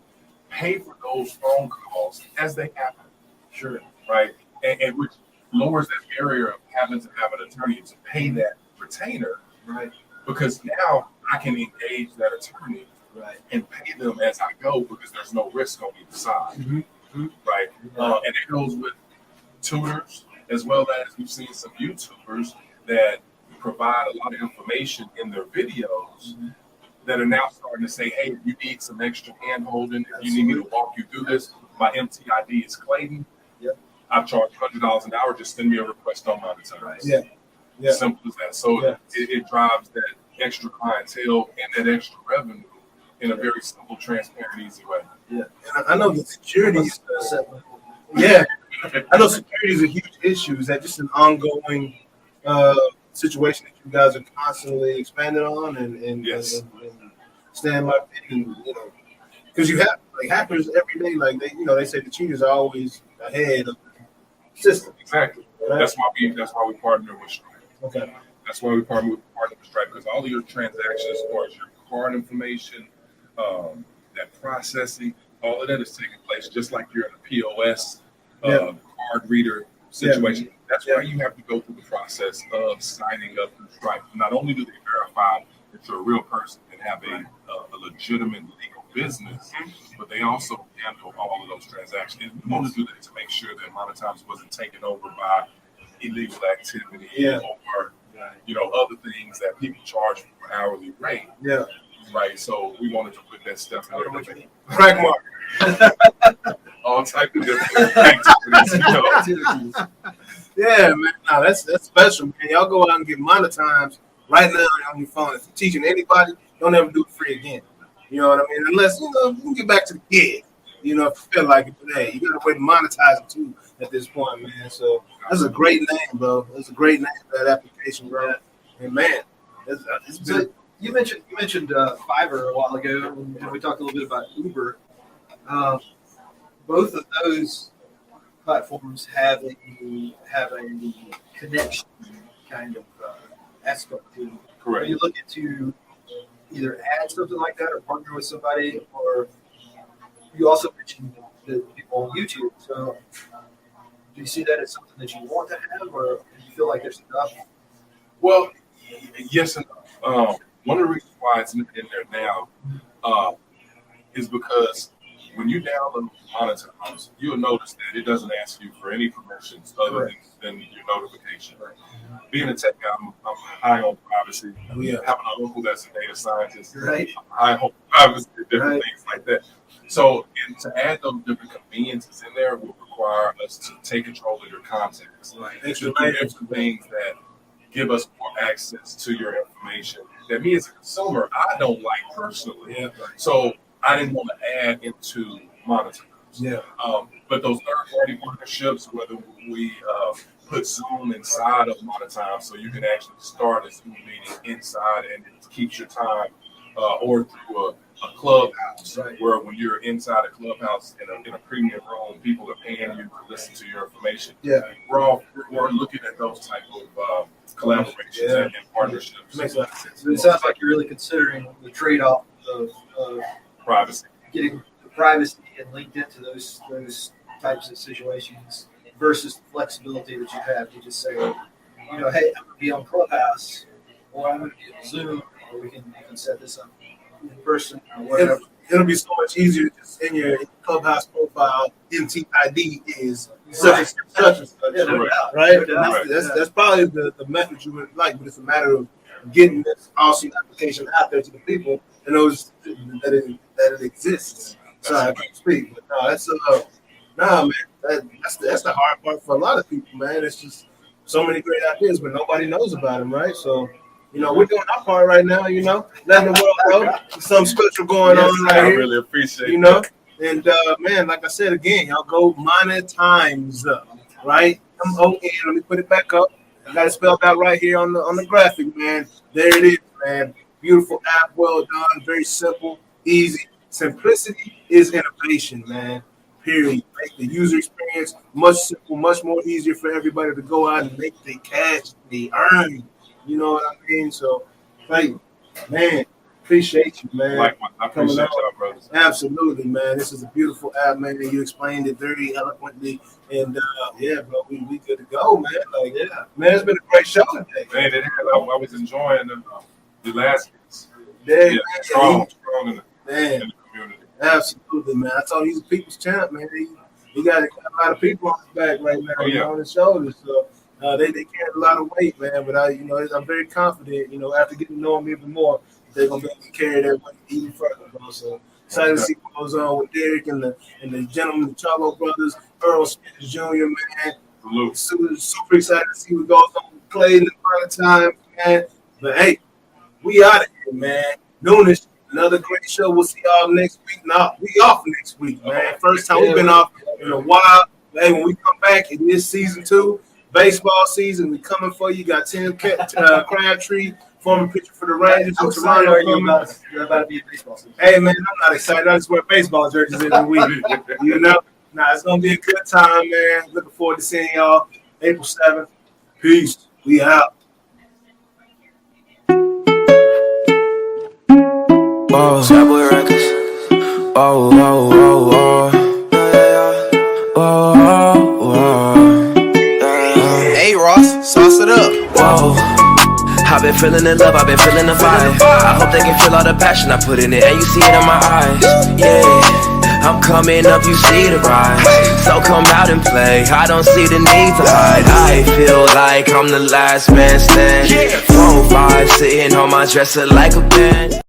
pay for those phone calls as they happen, sure, right? And which lowers that barrier of having to have an attorney to pay that retainer, right? Because now I can engage that attorney, right, and pay them as I go because there's no risk on either side, right? And it goes with tutors as well as we've seen some YouTubers that provide a lot of information in their videos that are now starting to say, hey, if you need some extra hand holding, if you need me to walk you through this, my MTID is Clayton. Yep. I charge $100 an hour. Just send me a request on Monetimze. Yeah. Yeah. Simple as that. So it drives that extra clientele and that extra revenue in a very simple, transparent, easy way. And I know the security. Yeah. I know security is a huge issue. Is that just an ongoing situation that you guys are constantly expanding on and Yes. and stand by and because you have like hackers every day, like they say the cheaters are always ahead of the system. Exactly. Right? That's why we partner with Stripe. Okay. That's why we partner with Stripe, because all of your transactions, as far as your card information, that processing, all of that is taking place just like you're in a POS card reader situation. That's why you have to go through the process of signing up through Stripe. Not only do they verify that you're a real person and have a legitimate legal business, but they also handle all of those transactions. And we want to do that to make sure that Monetimze wasn't taken over by illegal activity or other things that people charge for hourly rate. Yeah. Right. So we wanted to put that stuff in there. Crack mark. all type of different activities. Yeah, man. No, that's special, man. Y'all go out and get Monetimze right now on your phone. If you're teaching anybody, don't ever do it free again. You know what I mean? Unless, you can get back to the kid. If you feel like it today. You got a way to monetize it, too, at this point, man. So that's a great name, bro. That's a great name for that application, bro. And, man, it's been... So you mentioned Fiverr a while ago, and we talked a little bit about Uber. Both of those platforms have a connection kind of aspect to them. Correct. Are you looking to either add something like that or partner with somebody, or you also mentioned the people on YouTube. So do you see that as something that you want to have, or do you feel like there's enough? Well, yes and no. One of the reasons why it's in there now is because when you download Monetimze, you'll notice that it doesn't ask you for any permissions other than your notification. Being a tech guy, I'm high on privacy. Having an uncle that's a data scientist, I'm high on privacy, different things like that. So to add those different conveniences in there will require us to take control of your contacts. To do different things that give us more access to your information that me as a consumer, I don't like personally. So I didn't want to add into Monetimze. But those third-party partnerships, whether we put Zoom inside of Monetimze so you can actually start a Zoom meeting inside and it keeps your time, or through a clubhouse where when you're inside a clubhouse in a premium room, people are paying you to listen to your information. We're looking at those type of collaborations and partnerships. Makes a lot of sense. It sounds like you're really considering the trade-off of privacy, getting the privacy and linked into those types of situations versus the flexibility that you have to just say, hey, I'm going to be on Clubhouse, or I'm going to be on Zoom, or we can set this up in person or whatever. It'll be so much easier to just in your Clubhouse profile, MTID is such and such, right? That's probably the method you would like, but it's a matter of getting this awesome application out there to the people and those that it exists. So I can't speak, but no, that's man. That's the hard part for a lot of people, man. It's just so many great ideas, but nobody knows about them, right? So. We're doing our part right now, letting the world know there's something special going on right here. I really appreciate that. And, man, like I said, again, y'all go Monetimze, right? M-O-N, let me put it back up. I got it spelled out right here on the graphic, man. There it is, man. Beautiful app, well done, very simple, easy. Simplicity is innovation, man. Period. Make the user experience much simple, much more easier for everybody to go out and make the cash they earn. You know what I mean? So, man, appreciate you, man. Likewise, I appreciate y'all, brothers. Absolutely, man. This is a beautiful app, man. And you explained it very eloquently. And, bro, we good to go, man. Man, it's been a great show today. Man, it has. I was enjoying the last piece. Strong in the community. Absolutely, man. I told you he's a people's champ, man. He got a lot of people on his back right now, on his shoulders. So, they carry a lot of weight, man, but I'm very confident, after getting to know them even more, they're gonna be able to carry that weight even further, bro. So excited to see what goes on with Derrick and the gentleman, the Charlo Brothers, Errol Spence Jr., man. Super excited to see what goes on with Clayton Redmon, man. But hey, we out of here, man. Noonish, another great show. We'll see y'all next week. Now we off next week, man. First time we've been off in a while. Hey, when we come back, it is season 2. Baseball season, we coming for you. Got Tim Crabtree, former pitcher for the Rangers. How excited are you about to be in baseball season? Hey, man, I'm not excited. I just wear baseball jerseys every week. It's going to be a good time, man. Looking forward to seeing y'all April 7th. Peace. We out. Oh, Cowboy Records. Oh. Sauce it up. Whoa, I've been feeling the love, I've been feeling the vibe. I hope they can feel all the passion I put in it, and you see it in my eyes. Yeah, I'm coming up, you see the rise. So come out and play, I don't see the need to hide. I feel like I'm the last man standing. 4-5, sitting on my dresser like a band.